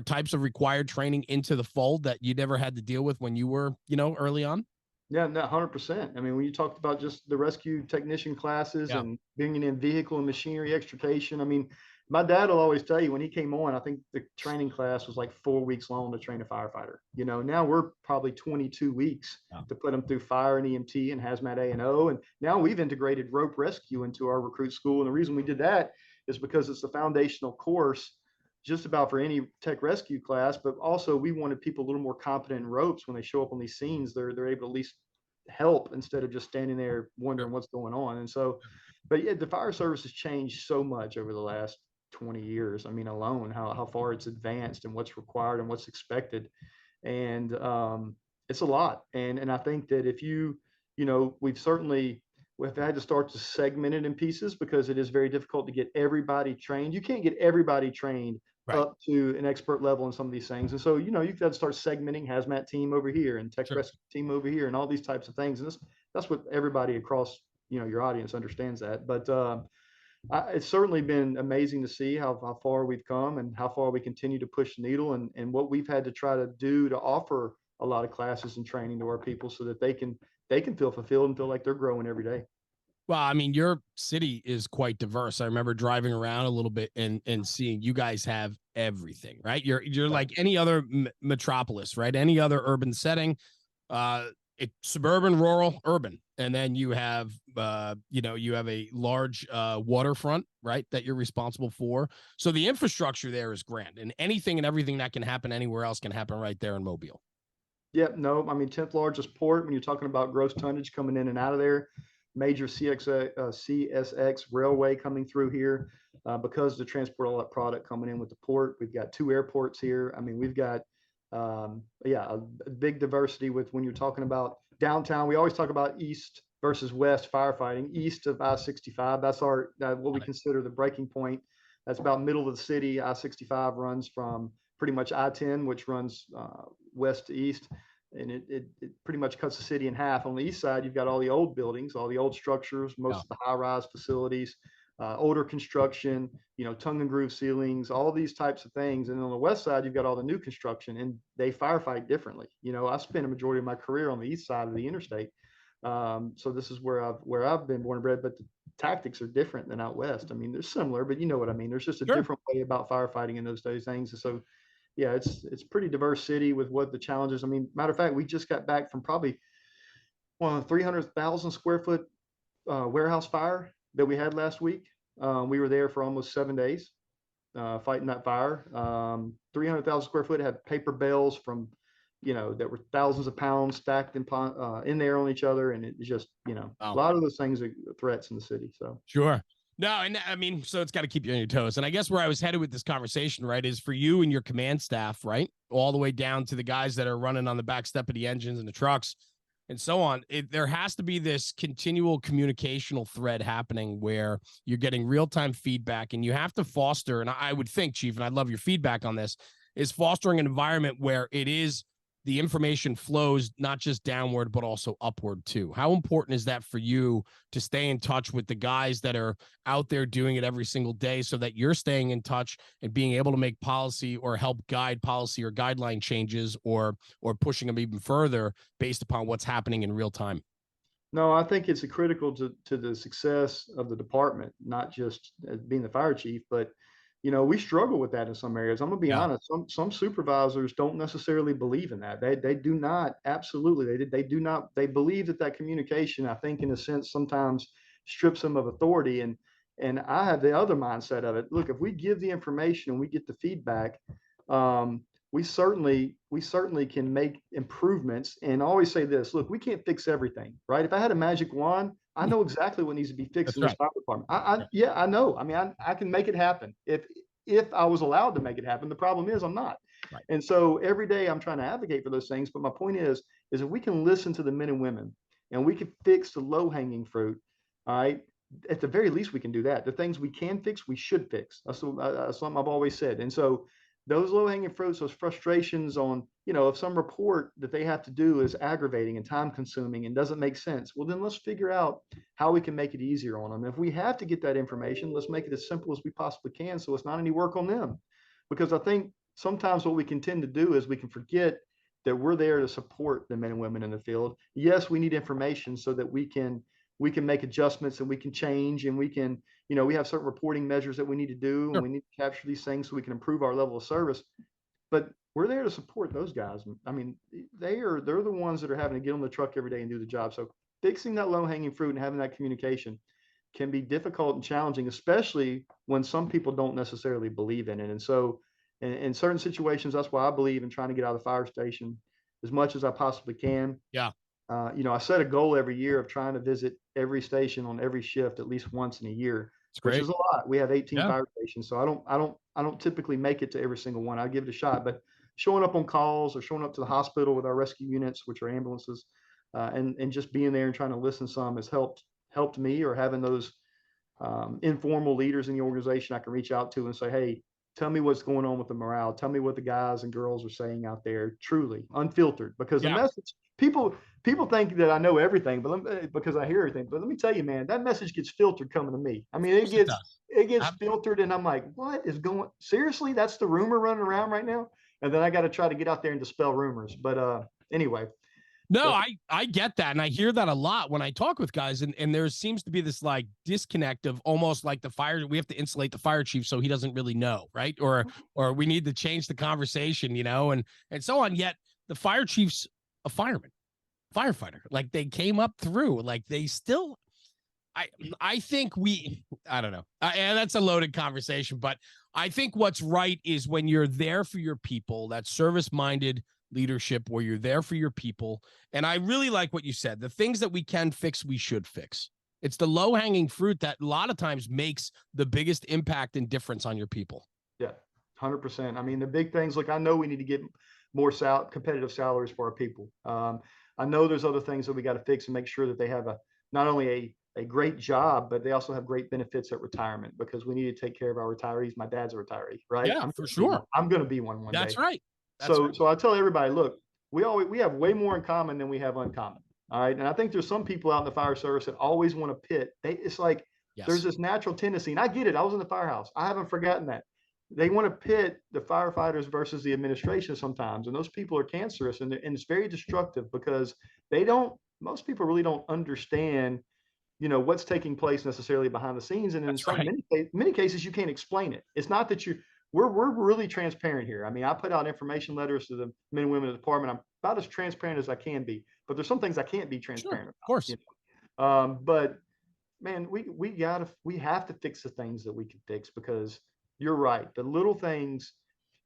types of required training into the fold that you never had to deal with when you were, early on? Yeah, no, 100%. I mean, when you talked about just the rescue technician classes Yeah. and bringing in vehicle and machinery extrication, I mean, my dad will always tell you when he came on, I think the training class was like 4 weeks long to train a firefighter. You know, now we're probably 22 weeks Yeah. to put them through fire and EMT and hazmat A&O. And now we've integrated rope rescue into our recruit school. And the reason we did that is because it's a foundational course just about for any tech rescue class, but also we wanted people a little more competent in ropes when they show up on these scenes. They're able to at least help instead of just standing there wondering what's going on. And so, but yeah, the fire service has changed so much over the last 20 years. I mean, alone how far it's advanced and what's required and what's expected. And it's a lot. And I think that if we've had to start to segment it in pieces because it is very difficult to get everybody trained. You can't get everybody trained Right. up to an expert level in some of these things. And so, you've got to start segmenting hazmat team over here and tech Sure. rescue team over here and all these types of things. And that's what everybody across, your audience understands that. But it's certainly been amazing to see how far we've come and how far we continue to push the needle and what we've had to try to do to offer a lot of classes and training to our people so that they can feel fulfilled and feel like they're growing every day. Well, I mean, your city is quite diverse. I remember driving around a little bit and seeing you guys have everything, right? You're like any other metropolis, right? Any other urban setting, suburban, rural, urban, and then you have you have a large waterfront, right, that you're responsible for. So the infrastructure there is grand, and anything and everything that can happen anywhere else can happen right there in Mobile. Yep, no, I mean 10th largest port when you're talking about gross tonnage coming in and out of there. Major CSX railway coming through here because to transport all that product coming in with the port. We've got 2 airports here. I mean, we've got a big diversity with when you're talking about downtown. We always talk about east versus west firefighting. East of I-65, that's our what we consider the breaking point. That's about middle of the city. I-65 runs from pretty much I-10, which runs west to east, and it pretty much cuts the city in half. On the east side, you've got all the old buildings, all the old structures, most of the high-rise facilities, older construction, tongue and groove ceilings, all these types of things. And on the west side, you've got all the new construction, and they firefight differently. I spent a majority of my career on the east side of the interstate, so this is where I've been born and bred. But the tactics are different than out west. I mean, they're similar, but you know what I mean. There's just a different way about firefighting in those things. And so, yeah, it's pretty diverse city with what the challenges. I mean, matter of fact, we just got back from probably 300,000 square foot warehouse fire that we had last week. We were there for almost 7 days fighting that fire. 300,000 square foot had paper bales from, that were thousands of pounds stacked in there on each other. And it's just, a lot of those things are threats in the city. So sure. No, and I mean, so it's got to keep you on your toes. And I guess where I was headed with this conversation, right, is for you and your command staff, right, all the way down to the guys that are running on the back step of the engines and the trucks and so on. There has to be this continual communicational thread happening where you're getting real-time feedback, and you have to foster, and I would think, Chief, and I'd love your feedback on this, is fostering an environment where the information flows not just downward, but also upward too. How important is that for you to stay in touch with the guys that are out there doing it every single day so that you're staying in touch and being able to make policy or help guide policy or guideline changes or pushing them even further based upon what's happening in real time? No, I think it's critical to the success of the department, not just being the fire chief, but we struggle with that in some areas. I'm gonna be honest. Some supervisors don't necessarily believe in that. They do not. Absolutely, they do not. They believe that communication, I think, in a sense, sometimes strips them of authority. And I have the other mindset of it. Look, if we give the information and we get the feedback, we certainly can make improvements. And I always say this: look, we can't fix everything, right? If I had a magic wand, I know exactly what needs to be fixed in this fire department. I know. I mean, I can make it happen if I was allowed to make it happen. The problem is I'm not. Right. And so every day I'm trying to advocate for those things. But my point is if we can listen to the men and women and we can fix the low hanging fruit, all right, at the very least we can do that. The things we can fix, we should fix. That's something I've always said. And so those low hanging fruits, those frustrations on, if some report that they have to do is aggravating and time consuming and doesn't make sense, well, then let's figure out how we can make it easier on them. If we have to get that information, let's make it as simple as we possibly can so it's not any work on them. Because I think sometimes what we can tend to do is we can forget that we're there to support the men and women in the field. Yes, we need information so that we can make adjustments and we can change and we can, we have certain reporting measures that we need to do and we need to capture these things so we can improve our level of service. But we're there to support those guys. I mean, they're the ones that are having to get on the truck every day and do the job. So fixing that low hanging fruit and having that communication can be difficult and challenging, especially when some people don't necessarily believe in it. And so, in certain situations, that's why I believe in trying to get out of the fire station as much as I possibly can. Yeah, I set a goal every year of trying to visit every station on every shift at least once in a year, it's which great. is a lot. We have 18 Yeah, fire stations, so I don't typically make it to every single one. I give it a shot, but showing up on calls or showing up to the hospital with our rescue units, which are ambulances, and just being there and trying to listen some has helped me, or having those informal leaders in the organization I can reach out to and say, hey, tell me what's going on with the morale. Tell me what the guys and girls are saying out there, truly unfiltered, because the yeah, message people think that I know everything, because I hear everything. But let me tell you, man, that message gets filtered coming to me. I of mean, course it does. it gets Ab- filtered, and I'm like, what is going? Seriously, that's the rumor running around right now. And then I got to try to get out there and dispel rumors. But anyway, No, but I get that, and I hear that a lot when I talk with guys, and there seems to be this like disconnect of almost like the fire. We have to insulate the fire chief so he doesn't really know, right? Or we need to change the conversation, and so on. Yet the fire chief's a fireman, firefighter. Like they came up through, like they still. I I think I don't know, and that's a loaded conversation, but I think what's right is when you're there for your people, that service minded leadership where you're there for your people. And I really like what you said. The things that we can fix, we should fix. It's the low hanging fruit that a lot of times makes the biggest impact and difference on your people. yeah, 100%. I mean, the big things. Look, I know we need to get more competitive salaries for our people. I know there's other things that we got to fix and make sure that they have not only a great job, but they also have great benefits at retirement, because we need to take care of our retirees. My dad's a retiree, right? Yeah, for sure. I'm going to be one That's day. right. That's right. So I tell everybody, look, we have way more in common than we have uncommon. All right. And I think there's some people out in the fire service that always want to pit. It's like there's Yes. this natural tendency, and I get it. I was in the firehouse. I haven't forgotten that. They want to pit the firefighters versus the administration sometimes. And those people are cancerous, and it's very destructive, because most people really don't understand, what's taking place necessarily behind the scenes. And in That's right. many cases, you can't explain it. It's not that we're really transparent here. I mean, I put out information letters to the men and women of the department. I'm about as transparent as I can be, but there's some things I can't be Sure. transparent Of about. course. But man, we have to fix the things that we can fix, because you're right. The little things,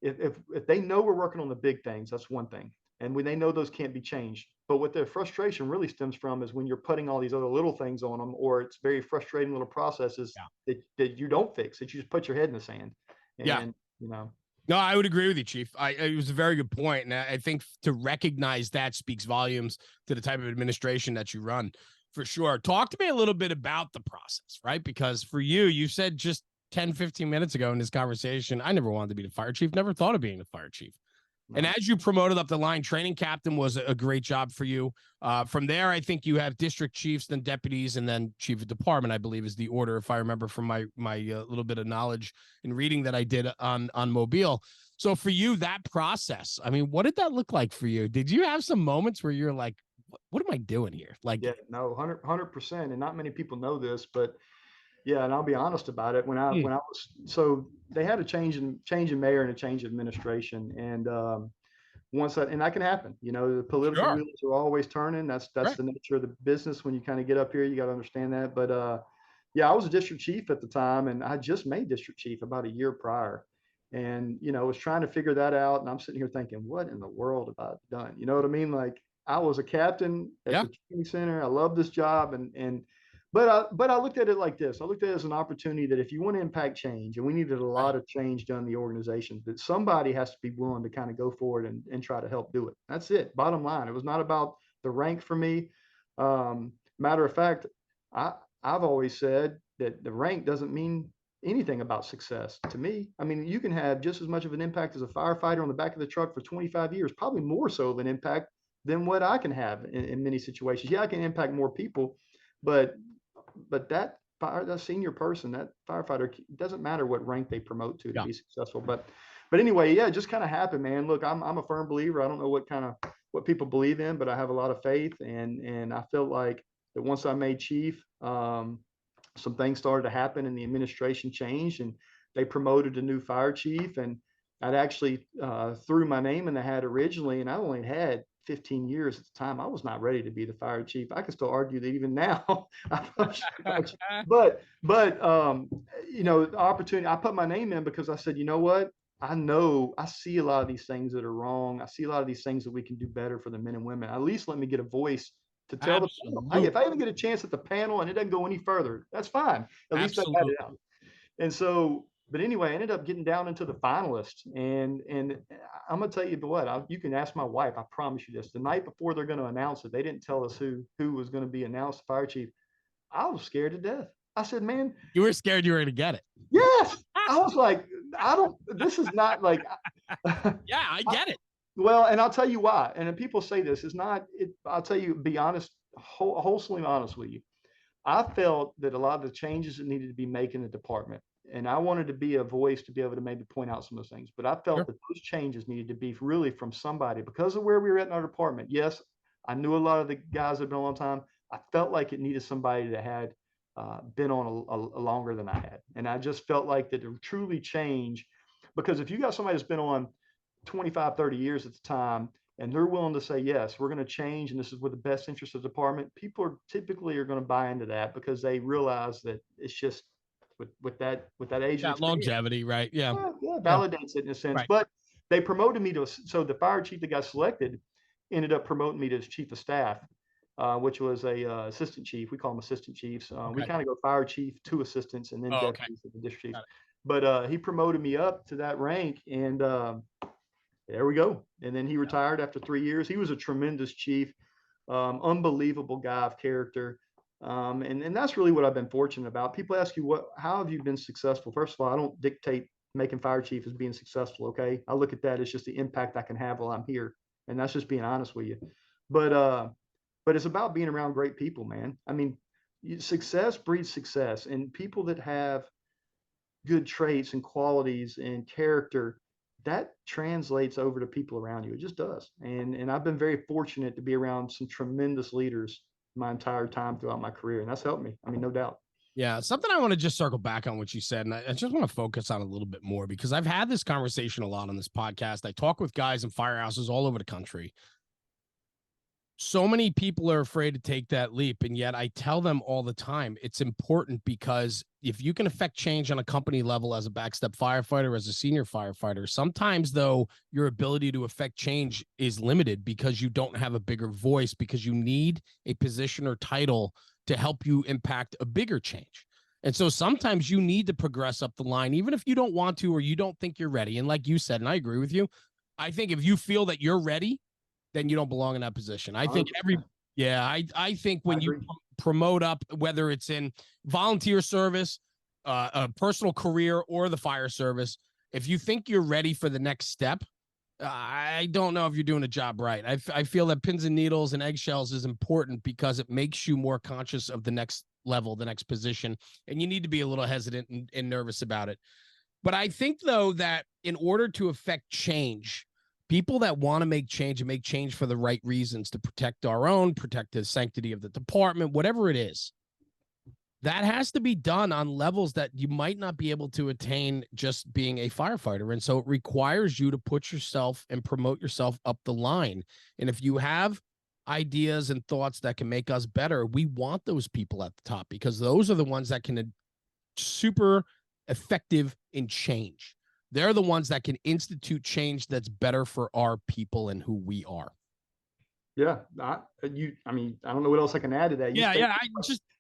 if they know we're working on the big things, that's one thing. And when they know those can't be changed. But what their frustration really stems from is when you're putting all these other little things on them, or it's very frustrating little processes Yeah. that you don't fix, that you just put your head in the sand. Yeah. And, you know, No, I would agree with you, Chief. It was a very good point, and I think to recognize that speaks volumes to the type of administration that you run, for sure. Talk to me a little bit about the process, right? Because for you, you said just 10, 15 minutes ago in this conversation, I never wanted to be the fire chief, never thought of being the fire chief. And no. as you promoted up the line, training captain was a great job for you. From there, I think you have district chiefs, then deputies, and then chief of department, I believe is the order, if I remember from my little bit of knowledge and reading that I did on Mobile. So for you, that process, I mean, what did that look like for you? Did you have some moments where you're like, what am I doing here? Like, Yeah, no, 100%. And not many people know this, but yeah, and I'll be honest about it. When I was, so they had a change in mayor and a change of administration, and and that can happen. The political sure, wheels are always turning. That's right. the nature of the business. When you kind of get up here, you got to understand that. But yeah, I was a district chief at the time, and I just made district chief about a year prior, and was trying to figure that out. And I'm sitting here thinking, what in the world have I done? You know what I mean? Like, I was a captain at Yeah, the training center. I love this job, but I looked at it like this. I looked at it as an opportunity that if you want to impact change, and we needed a lot right. of change done in the organization, that somebody has to be willing to kind of go forward and try to help do it. That's it. Bottom line. It was not about the rank for me. Matter of fact, I've always said that the rank doesn't mean anything about success to me. I mean, you can have just as much of an impact as a firefighter on the back of the truck for 25 years, probably more so of an impact than what I can have in many situations. Yeah, I can impact more people, but that senior person, that firefighter, it doesn't matter what rank they promote to Yeah. be successful. But anyway, yeah, it just kind of happened, man. Look, I'm a firm believer. I don't know what people believe in, but I have a lot of faith, and I felt like that once I made chief, some things started to happen, and the administration changed, and they promoted a new fire chief, and I'd actually threw my name in the hat originally, and I only had 15 years at the time. I was not ready to be the fire chief. I can still argue that even now. But the opportunity, I put my name in because I said, you know what? I know I see a lot of these things that are wrong. I see a lot of these things that we can do better for the men and women. At least let me get a voice to tell the panel. Hey, if Absolutely. I even get a chance at the panel and it doesn't go any further, that's fine. At least I got it Absolutely. out. And so, but anyway, I ended up getting down into the finalists. And I'm gonna tell you what, you can ask my wife. I promise you this. The night before they're going to announce it, they didn't tell us who was going to be announced fire chief. I was scared to death. I said, man, You were scared you were going to get it. yes. I was like, I don't. This is not like. Yeah, I get it. Well, and I'll tell you why. And then people say this is not. I'll tell you, be honest, wholesomely honest with you. I felt that a lot of the changes that needed to be made in the department, and I wanted to be a voice to be able to maybe point out some of those things, but I felt Sure. that those changes needed to be really from somebody because of where we were at in our department. Yes, I knew a lot of the guys that had been a long time. I felt like it needed somebody that had been on a longer than I had. And I just felt like that to truly change, because if you got somebody that's been on 25, 30 years at the time, and they're willing to say, yes, we're going to change, and this is with the best interest of the department, people are typically going to buy into that because they realize that it's just with that age and Yeah, experience, longevity, right? Yeah. yeah, Yeah. validates it in a sense. Right. But they promoted me to, so the fire chief that got selected ended up promoting me to chief of staff, which was a assistant chief. We call them assistant chiefs. We Okay. kind of go fire chief, two assistants, and then Oh, okay. deputies at the district chief. Got it. But he promoted me up to that rank, and there we go. And then he retired after 3 years. He was a tremendous chief, unbelievable guy of character. And that's really what I've been fortunate about. People ask you, how have you been successful? First of all, I don't dictate making fire chief as being successful. Okay. I look at that as just the impact I can have while I'm here. And that's just being honest with you. But it's about being around great people, man. I mean, success breeds success, and people that have good traits and qualities and character, that translates over to people around you. It just does. And I've been very fortunate to be around some tremendous leaders my entire time throughout my career, and that's helped me. I mean, no doubt. Yeah, something I want to just circle back on what you said, and I just want to focus on a little bit more because I've had this conversation a lot on this podcast. I talk with guys in firehouses all over the country. So many people are afraid to take that leap, and yet I tell them all the time it's important because if you can affect change on a company level as a backstep firefighter, as a senior firefighter, sometimes though your ability to affect change is limited because you don't have a bigger voice, because you need a position or title to help you impact a bigger change. And so sometimes you need to progress up the line, even if you don't want to or you don't think you're ready. And like you said, and I agree with you, I think if you feel that you're ready, then you don't belong in that position. I think 100%. I think when you promote up, whether it's in volunteer service, a personal career, or the fire service, if you think you're ready for the next step, I don't know if you're doing a job right. I feel that pins and needles and eggshells is important because it makes you more conscious of the next level, the next position, and you need to be a little hesitant and nervous about it. But I think, though, that in order to affect change, people that want to make change and make change for the right reasons to protect our own, protect the sanctity of the department, whatever it is, that has to be done on levels that you might not be able to attain just being a firefighter. And so it requires you to put yourself and promote yourself up the line. And if you have ideas and thoughts that can make us better, we want those people at the top because those are the ones that can super effective in change. They're the ones that can institute change that's better for our people and who we are. Yeah, I mean, I don't know what else I can add to that.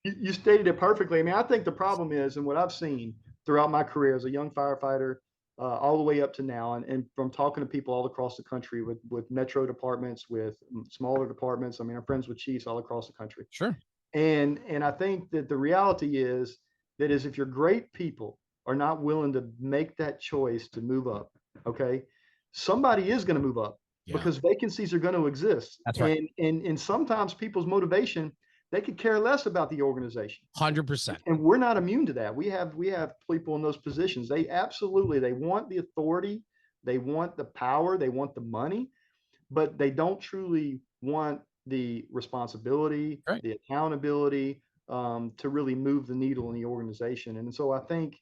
You stated it perfectly. I mean, I think the problem is, and what I've seen throughout my career as a young firefighter, all the way up to now, and from talking to people all across the country with metro departments, with smaller departments. I mean, I'm friends with chiefs all across the country. Sure. And I think that the reality is if you're great people are not willing to make that choice to move up, okay, somebody is going to move up. Yeah. Because vacancies are going to exist. That's right. And sometimes people's motivation, they could care less about the organization. 100%. And we're not immune to that. We have people in those positions. They want the authority, they want the power, they want the money, but they don't truly want the responsibility, right, the accountability, to really move the needle in the organization. And so I think,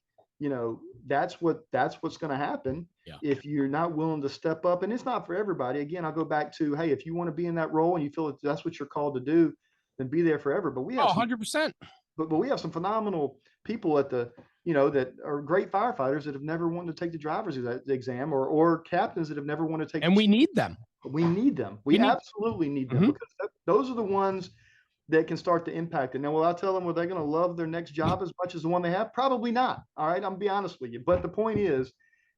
that's what's going to happen. Yeah. If you're not willing to step up. And it's not for everybody. Again, I'll go back to, hey, if you want to be in that role and you feel that that's what you're called to do, then be there forever. But we have 100%. But we have some phenomenal people at the that are great firefighters that have never wanted to take the driver's exam, or captains that have never wanted to take And the we need them. we need them. We We need. absolutely need them Mhm. because those are the ones that can start to impact it. Now, will I tell them, were they going to love their next job as much as the one they have? Probably not. All right. I'm gonna be honest with you. But the point is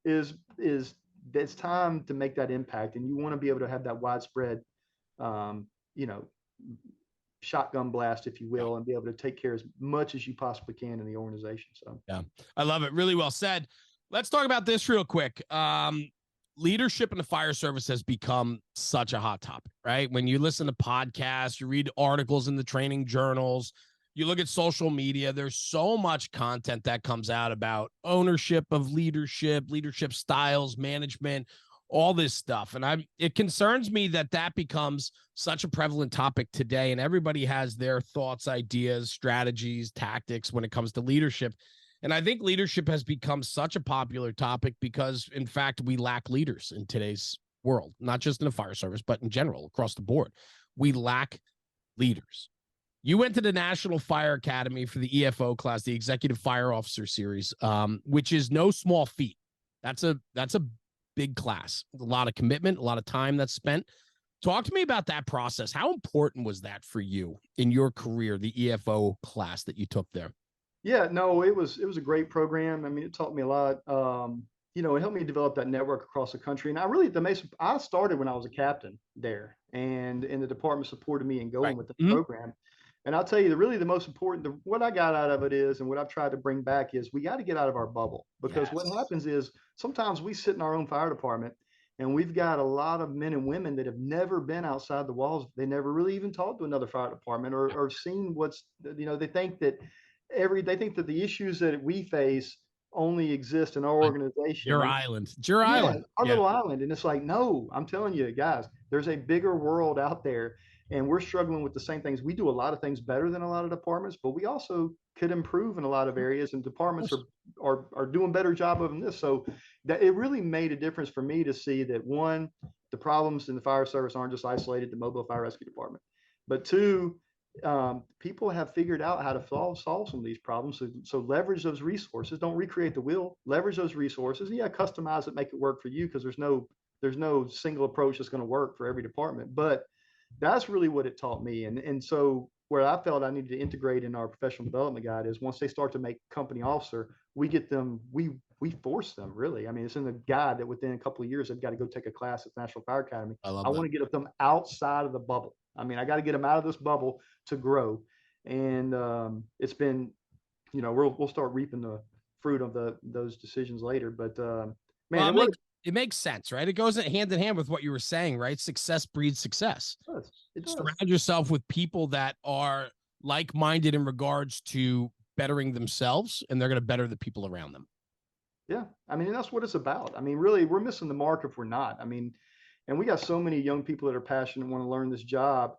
that it's time to make that impact. And you want to be able to have that widespread, um, you know, shotgun blast, if you Yeah. will, and be able to take care as much as you possibly can in the organization. So, Yeah, I love it. Really well said. Let's talk about this real quick. Leadership in the fire service has become such a hot topic, right? When you listen to podcasts, you read articles in the training journals, you look at social media, there's so much content that comes out about ownership of leadership styles, management, all this stuff. And it concerns me that that becomes such a prevalent topic today, and everybody has their thoughts, ideas, strategies, tactics when it comes to leadership. And I think leadership has become such a popular topic because, in fact, we lack leaders in today's world, not just in the fire service, but in general, across the board. We lack leaders. You went to the National Fire Academy for the EFO class, the Executive Fire Officer Series, which is no small feat. That's a big class, a lot of commitment, a lot of time that's spent. Talk to me about that process. How important was that for you in your career, the EFO class that you took there? yeah, no, it was a great program. I mean, it taught me a lot. It helped me develop that network across the country. And I started when I was a captain there, and the department supported me in going Right. with the Mm-hmm. program. And I'll tell you, the most important, what I got out of it is, and what I've tried to bring back is, we got to get out of our bubble, because what Yes. happens is sometimes we sit in our own fire department, and we've got a lot of men and women that have never been outside the walls. They never really even talked to another fire department, or seen they think that the issues that we face only exist in our On organization. your island. It's your Yeah, island. our Yeah. little island. And it's like, no, I'm telling you, guys, there's a bigger world out there, and we're struggling with the same things. We do a lot of things better than a lot of departments, but we also could improve in a lot of areas, and departments are doing better job of this. So that it really made a difference for me to see that, one, the problems in the fire service aren't just isolated to mobile fire rescue department, but two, people have figured out how to solve some of these problems. So leverage those resources. Don't recreate the wheel. Leverage those resources. Yeah, customize it, make it work for you, because there's no single approach that's going to work for every department. But that's really what it taught me. And so where I felt I needed to integrate in our professional development guide is, once they start to make company officer, we force them, really. I mean, it's in the guide that within a couple of years they've got to go take a class at the National Fire Academy. I I love that. want to get them outside of the bubble. I mean, I got to get them out of this bubble to grow. And it's been, we'll start reaping the fruit of those decisions later. But Well, man, and what it makes sense, right? It goes hand in hand with what you were saying, right? Success breeds success. it does, it does. Surround yourself with people that are like-minded in regards to bettering themselves, and they're going to better the people around them. Yeah, I mean, and that's what it's about. I mean, really, we're missing the mark if we're not. I mean, and we got so many young people that are passionate and want to learn this job,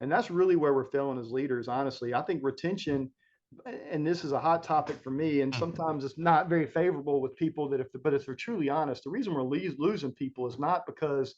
and that's really where we're failing as leaders. Honestly, I think retention, and this is a hot topic for me, and sometimes it's not very favorable with people but if they're truly honest, the reason we're losing people is not because,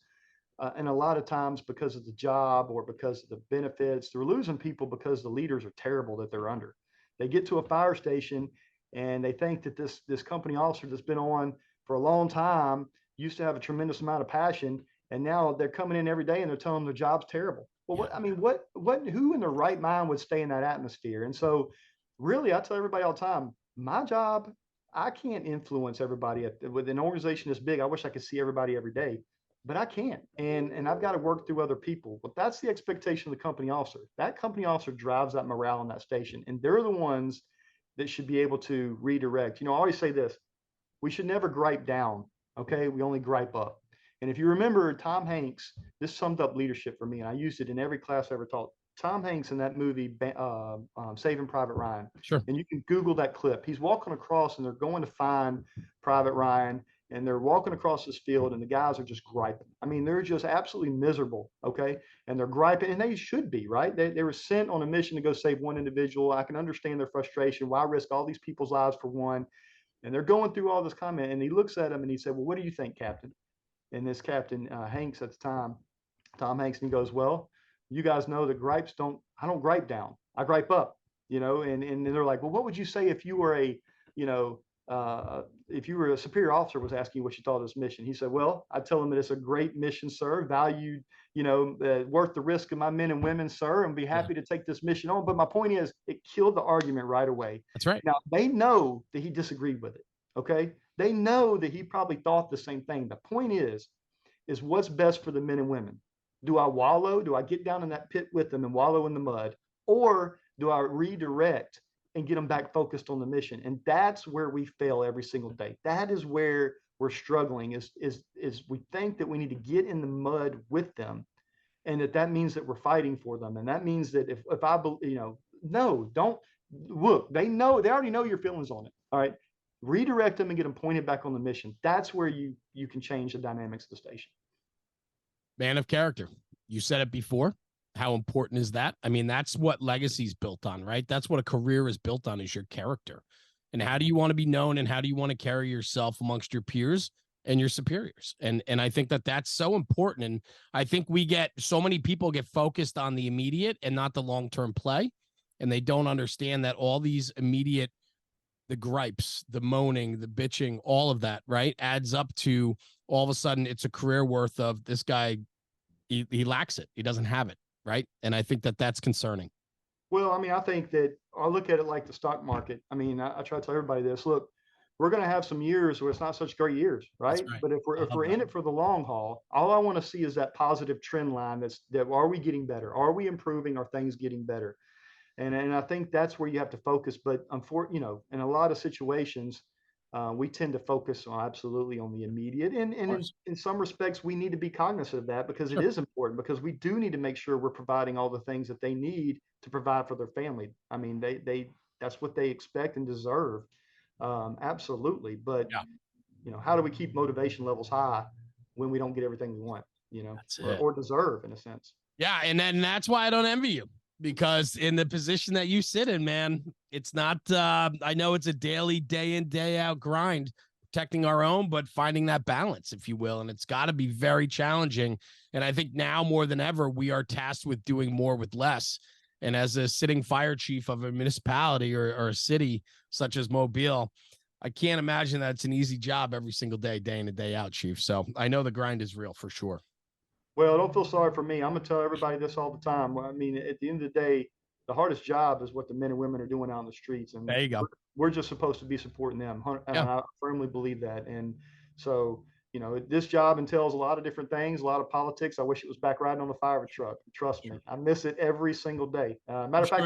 and a lot of times because of the job or because of the benefits. They're losing people because the leaders are terrible that they're under. They get to a fire station, and they think that this company officer that's been on for a long time used to have a tremendous amount of passion, and now they're coming in every day and they're telling them their job's terrible. Well, who in their right mind would stay in that atmosphere? And so, really, I tell everybody all the time, my job, I can't influence everybody with an organization this big. I wish I could see everybody every day, but I can't. And I've got to work through other people. But that's the expectation of the company officer. That company officer drives that morale in that station, and they're the ones that should be able to redirect. I always say this: we should never gripe down. Okay, we only gripe up. And if you remember Tom Hanks, this summed up leadership for me, and I used it in every class I ever taught. Tom Hanks in that movie, Saving Private Ryan. Sure. And you can Google that clip. He's walking across, and they're going to find Private Ryan, and they're walking across this field, and the guys are just griping. I mean, they're just absolutely miserable. Okay. And they're griping, and they should be, right? They were sent on a mission to go save one individual. I can understand their frustration. Why risk all these people's lives for one? And they're going through all this comment, and he looks at him and he said, "Well, what do you think, Captain?" And this Captain Hanks at the time, Tom Hanks, and he goes, "Well, you guys know that I don't gripe down. I gripe up, and they're like, "Well, what would you say if you were a you know, if you were a superior officer was asking you what you thought of this mission, he said, well, I tell him that it's a great mission, sir, valued, worth the risk of my men and women, sir, and be Yeah, happy to take this mission on. But my point is, it killed the argument right away. that's right. Now, they know that he disagreed with it. Okay. They know that he probably thought the same thing. The point is what's best for the men and women. Do I wallow? Do I get down in that pit with them and wallow in the mud? Or do I redirect and get them back focused on the mission? And that's where we fail every single day. That is where we're struggling is we think that we need to get in the mud with them, and that means that we're fighting for them. And that means that if I, no, don't look, they already know your feelings on it. All right. Redirect them and get them pointed back on the mission. That's where you can change the dynamics of the station. Man of character. You said it before. How important is that? I mean, that's what legacy is built on, right? That's what a career is built on, is your character. And how do you want to be known, and how do you want to carry yourself amongst your peers and your superiors? And I think that that's so important. And I think so many people get focused on the immediate and not the long-term play. And they don't understand that all these immediate, the gripes, the moaning, the bitching, all of that, right, adds up to all of a sudden it's a career worth of this guy. He lacks it. He doesn't have it. Right. And I think that that's concerning. Well, I mean, I think that I look at it like the stock market. I mean, I try to tell everybody this. Look, we're going to have some years where it's not such great years, right? Right. But if we're in it for the long haul, all I want to see is that positive trend line. That are we getting better? Are we improving? Are things getting better? And I think that's where you have to focus. But in a lot of situations, we tend to focus absolutely on the immediate. And in some respects, we need to be cognizant of that, because it is important, because we do need to make sure we're providing all the things that they need to provide for their family. I mean, that's what they expect and deserve. Absolutely. But, how do we keep motivation levels high when we don't get everything we want, or deserve, in a sense? Yeah. And then that's why I don't envy you, because in the position that you sit in, man, it's not, I know it's a daily, day in, day out grind, protecting our own, but finding that balance, if you will. And it's got to be very challenging. And I think now more than ever, we are tasked with doing more with less. And as a sitting fire chief of a municipality or a city such as Mobile, I can't imagine that it's an easy job every single day, day in and day out, Chief. So I know the grind is real for sure. Well, don't feel sorry for me. I'm going to tell everybody this all the time. I mean, at the end of the day, the hardest job is what the men and women are doing out in the streets. And there you go. We're just supposed to be supporting them. And I firmly believe that. And so, this job entails a lot of different things, a lot of politics. I wish it was back riding on the fire truck. Trust me, I miss it every single day. Matter of fact,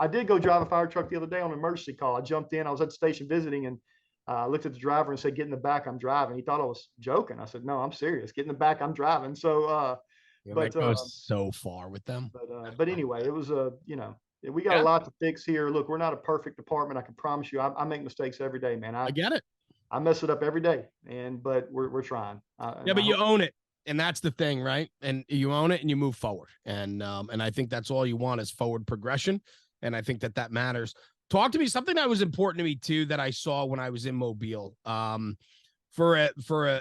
I did go drive a fire truck the other day on an emergency call. I jumped in. I was at the station visiting, and I looked at the driver and said, "Get in the back. I'm driving." He thought I was joking. I said, "No, I'm serious. Get in the back. I'm driving." So, that goes so far with them. But anyway, it was we got a lot to fix here. Look, we're not a perfect department. I can promise you. I make mistakes every day, man. I get it. I mess it up every day, but we're trying. But you own it, and that's the thing, right? And you own it, and you move forward. And I think that's all you want is forward progression. And I think that matters. Talk to me something that was important to me too that I saw when I was in Mobile. For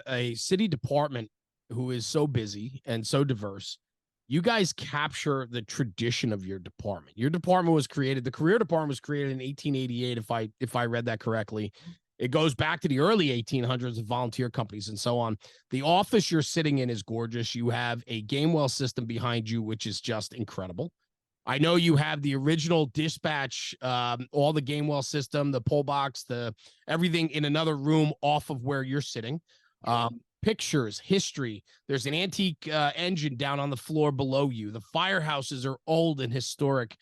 a city department who is so busy and so diverse, you guys capture the tradition of your department. Your department was created, the career department was created in 1888, if I read that correctly. It goes back to the early 1800s of volunteer companies and so on. The office you're sitting in is gorgeous. You have a Gamewell system behind you, which is just incredible. I know you have the original dispatch, all the Gamewell system, the pole box, everything in another room off of where you're sitting. Pictures, history. There's an antique engine down on the floor below you. The firehouses are old and historic.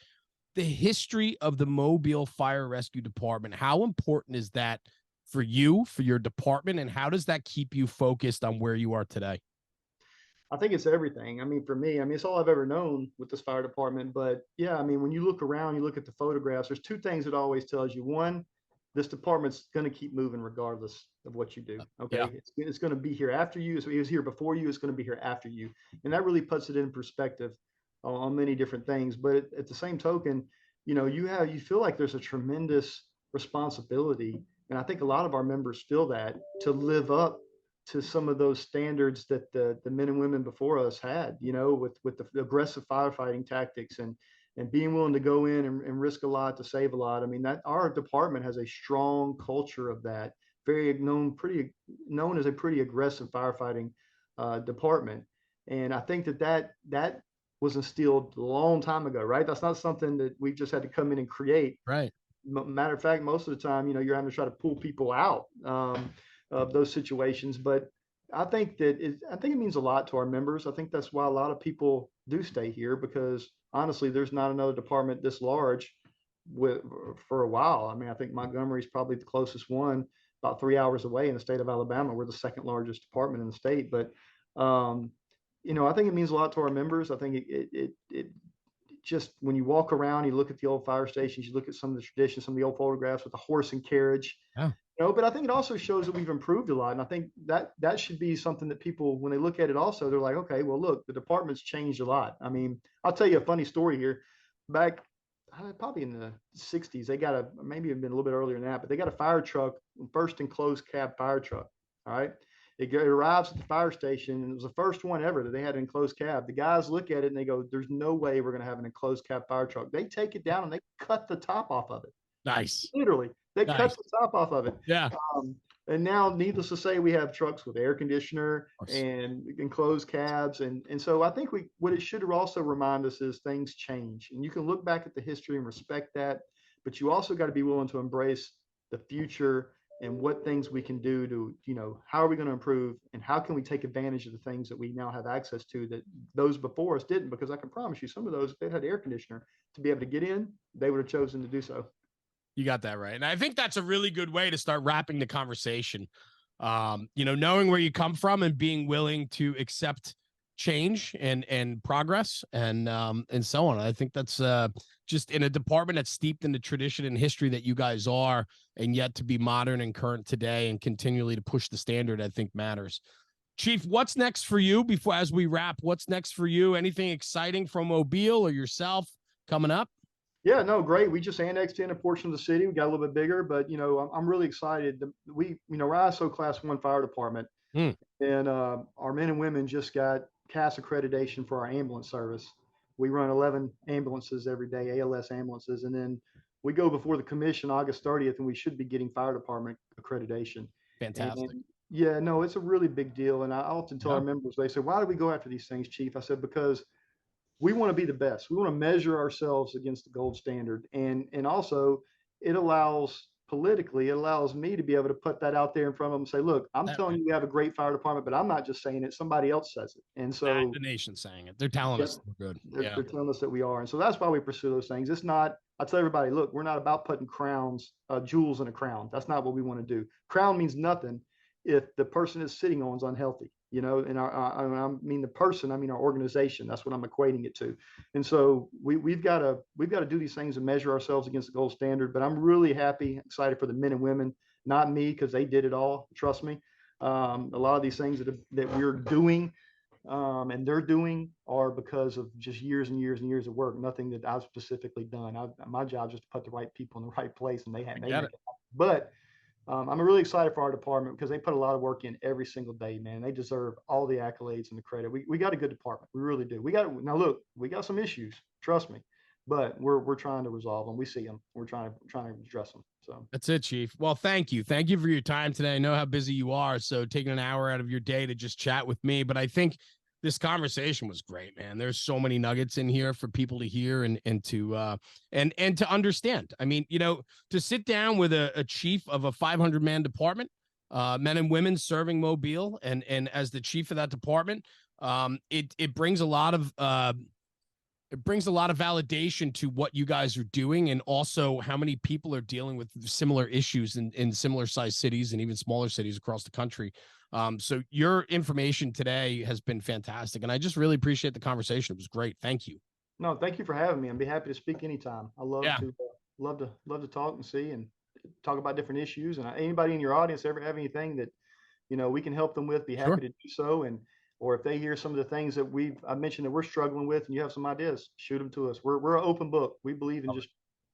The history of the Mobile Fire Rescue Department, how important is that for you, for your department, and how does that keep you focused on where you are today? I think it's everything. I mean, for me, it's all I've ever known with this fire department. But yeah, I mean, when you look around, you look at the photographs, there's two things it always tells you. One, this department's going to keep moving regardless of what you do. Okay. Yeah. It's going to be here after you. So it was here before you. It's going to be here after you. And that really puts it in perspective on many different things. But at the same token, you feel like there's a tremendous responsibility. And I think a lot of our members feel that, to live up to some of those standards that the men and women before us had, with the aggressive firefighting tactics. And and being willing to go in and risk a lot to save a lot. I mean, that our department has a strong culture of that. Pretty known as a pretty aggressive firefighting department. And I think that was instilled a long time ago, right? That's not something that we just had to come in and create. Right. Matter of fact, most of the time, you're having to try to pull people out of those situations. But I think it means a lot to our members. I think that's why a lot of people do stay here, because honestly, there's not another department this large with for a while. I mean, I think Montgomery is probably the closest one, about 3 hours away in the state of Alabama. We're the second largest department in the state, but um, I think it means a lot to our members. I think it just, when you walk around, you look at the old fire stations, you look at some of the traditions, some of the old photographs with the horse and carriage. Yeah. But I think it also shows that we've improved a lot. And I think that should be something that people, when they look at it also, they're like, okay, well, look, the department's changed a lot. I mean, I'll tell you a funny story here. Back probably in the 60s, they got maybe even been a little bit earlier than that, but they got a fire truck, first enclosed cab fire truck. All right. It arrives at the fire station, and it was the first one ever that they had an enclosed cab. The guys look at it and they go, there's no way we're going to have an enclosed cab fire truck. They take it down and they cut the top off of it. Nice. Literally, they Nice. cut the top off of it. Yeah. And now, needless to say, we have trucks with air conditioner and enclosed cabs. And so I think what it should also remind us is things change. And you can look back at the history and respect that, but you also got to be willing to embrace the future and what things we can do to, how are we going to improve, and how can we take advantage of the things that we now have access to that those before us didn't? Because I can promise you, some of those, if they had air conditioner to be able to get in, they would have chosen to do so. You got that right. And I think that's a really good way to start wrapping the conversation. Knowing where you come from and being willing to accept change and progress and so on. I think that's just in a department that's steeped in the tradition and history that you guys are, and yet to be modern and current today and continually to push the standard, I think matters. Chief, what's next for you as we wrap? What's next for you? Anything exciting from Mobile or yourself coming up? Yeah, no, great. We just annexed in a portion of the city. We got a little bit bigger, but I'm really excited. We're ISO Class 1 fire department, and our men and women just got CAS accreditation for our ambulance service. We run 11 ambulances every day, ALS ambulances, and then we go before the commission August 30th, and we should be getting fire department accreditation. Fantastic. And, yeah, no, it's a really big deal. And I often tell our members, they say, why do we go after these things, Chief? I said, because we want to be the best. We want to measure ourselves against the gold standard. And also it allows me to be able to put that out there in front of them and say, look, I'm telling you we have a great fire department, but I'm not just saying it, somebody else says it. And so the nation's saying it. They're telling us we're good. They're telling us that we are. And so that's why we pursue those things. It's not, I tell everybody, look, we're not about putting jewels in a crown. That's not what we want to do. Crown means nothing if the person is sitting on is unhealthy. And I mean the person, I mean our organization. That's what I'm equating it to. And so we've got to do these things and measure ourselves against the gold standard. But I'm really happy, excited for the men and women, not me, because they did it all. Trust me. A lot of these things that we're doing and they're doing are because of just years and years and years of work. Nothing that I've specifically done. My job is just to put the right people in the right place, and they made it. But I'm really excited for our department because they put a lot of work in every single day, man. They deserve all the accolades and the credit. We got a good department. We really do. We got some issues, trust me, but we're trying to resolve them. We see them. We're trying to address them. So that's it, Chief. Well, thank you. Thank you for your time today. I know how busy you are, so taking an hour out of your day to just chat with me, but I think this conversation was great, man. There's so many nuggets in here for people to hear and to understand. I mean, to sit down with a chief of a 500-man department, men and women serving Mobile, and as the chief of that department, it brings a lot of validation to what you guys are doing, and also how many people are dealing with similar issues in similar sized cities and even smaller cities across the country. So your information today has been fantastic, and I just really appreciate the conversation. It was great. Thank you. No, thank you for having me. I'd be happy to speak anytime. I love to talk and see and talk about different issues. And anybody in your audience ever have anything that we can help them with, be happy to do so. Or if they hear some of the things that I mentioned that we're struggling with, and you have some ideas, shoot them to us. We're an open book. We believe in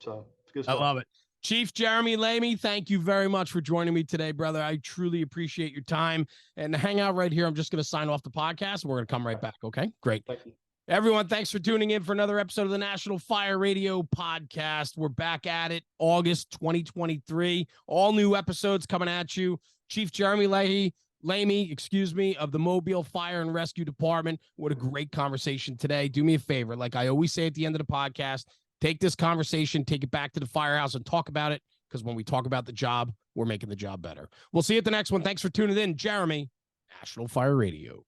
so it's good stuff. I love it. Chief Jeremy Lami, thank you very much for joining me today, brother. I truly appreciate your time, and hang out right here. I'm just going to sign off the podcast, and we're going to come right back. Okay, great. Thank you. Everyone, thanks for tuning in for another episode of the National Fire Radio Podcast. We're back at it, August 2023. All new episodes coming at you. Chief Jeremy Lami, of the Mobile Fire and Rescue Department. What a great conversation today. Do me a favor, like I always say at the end of the podcast, take this conversation, take it back to the firehouse and talk about it, because when we talk about the job, we're making the job better. We'll see you at the next one. Thanks for tuning in. Jeremy, National Fire Radio.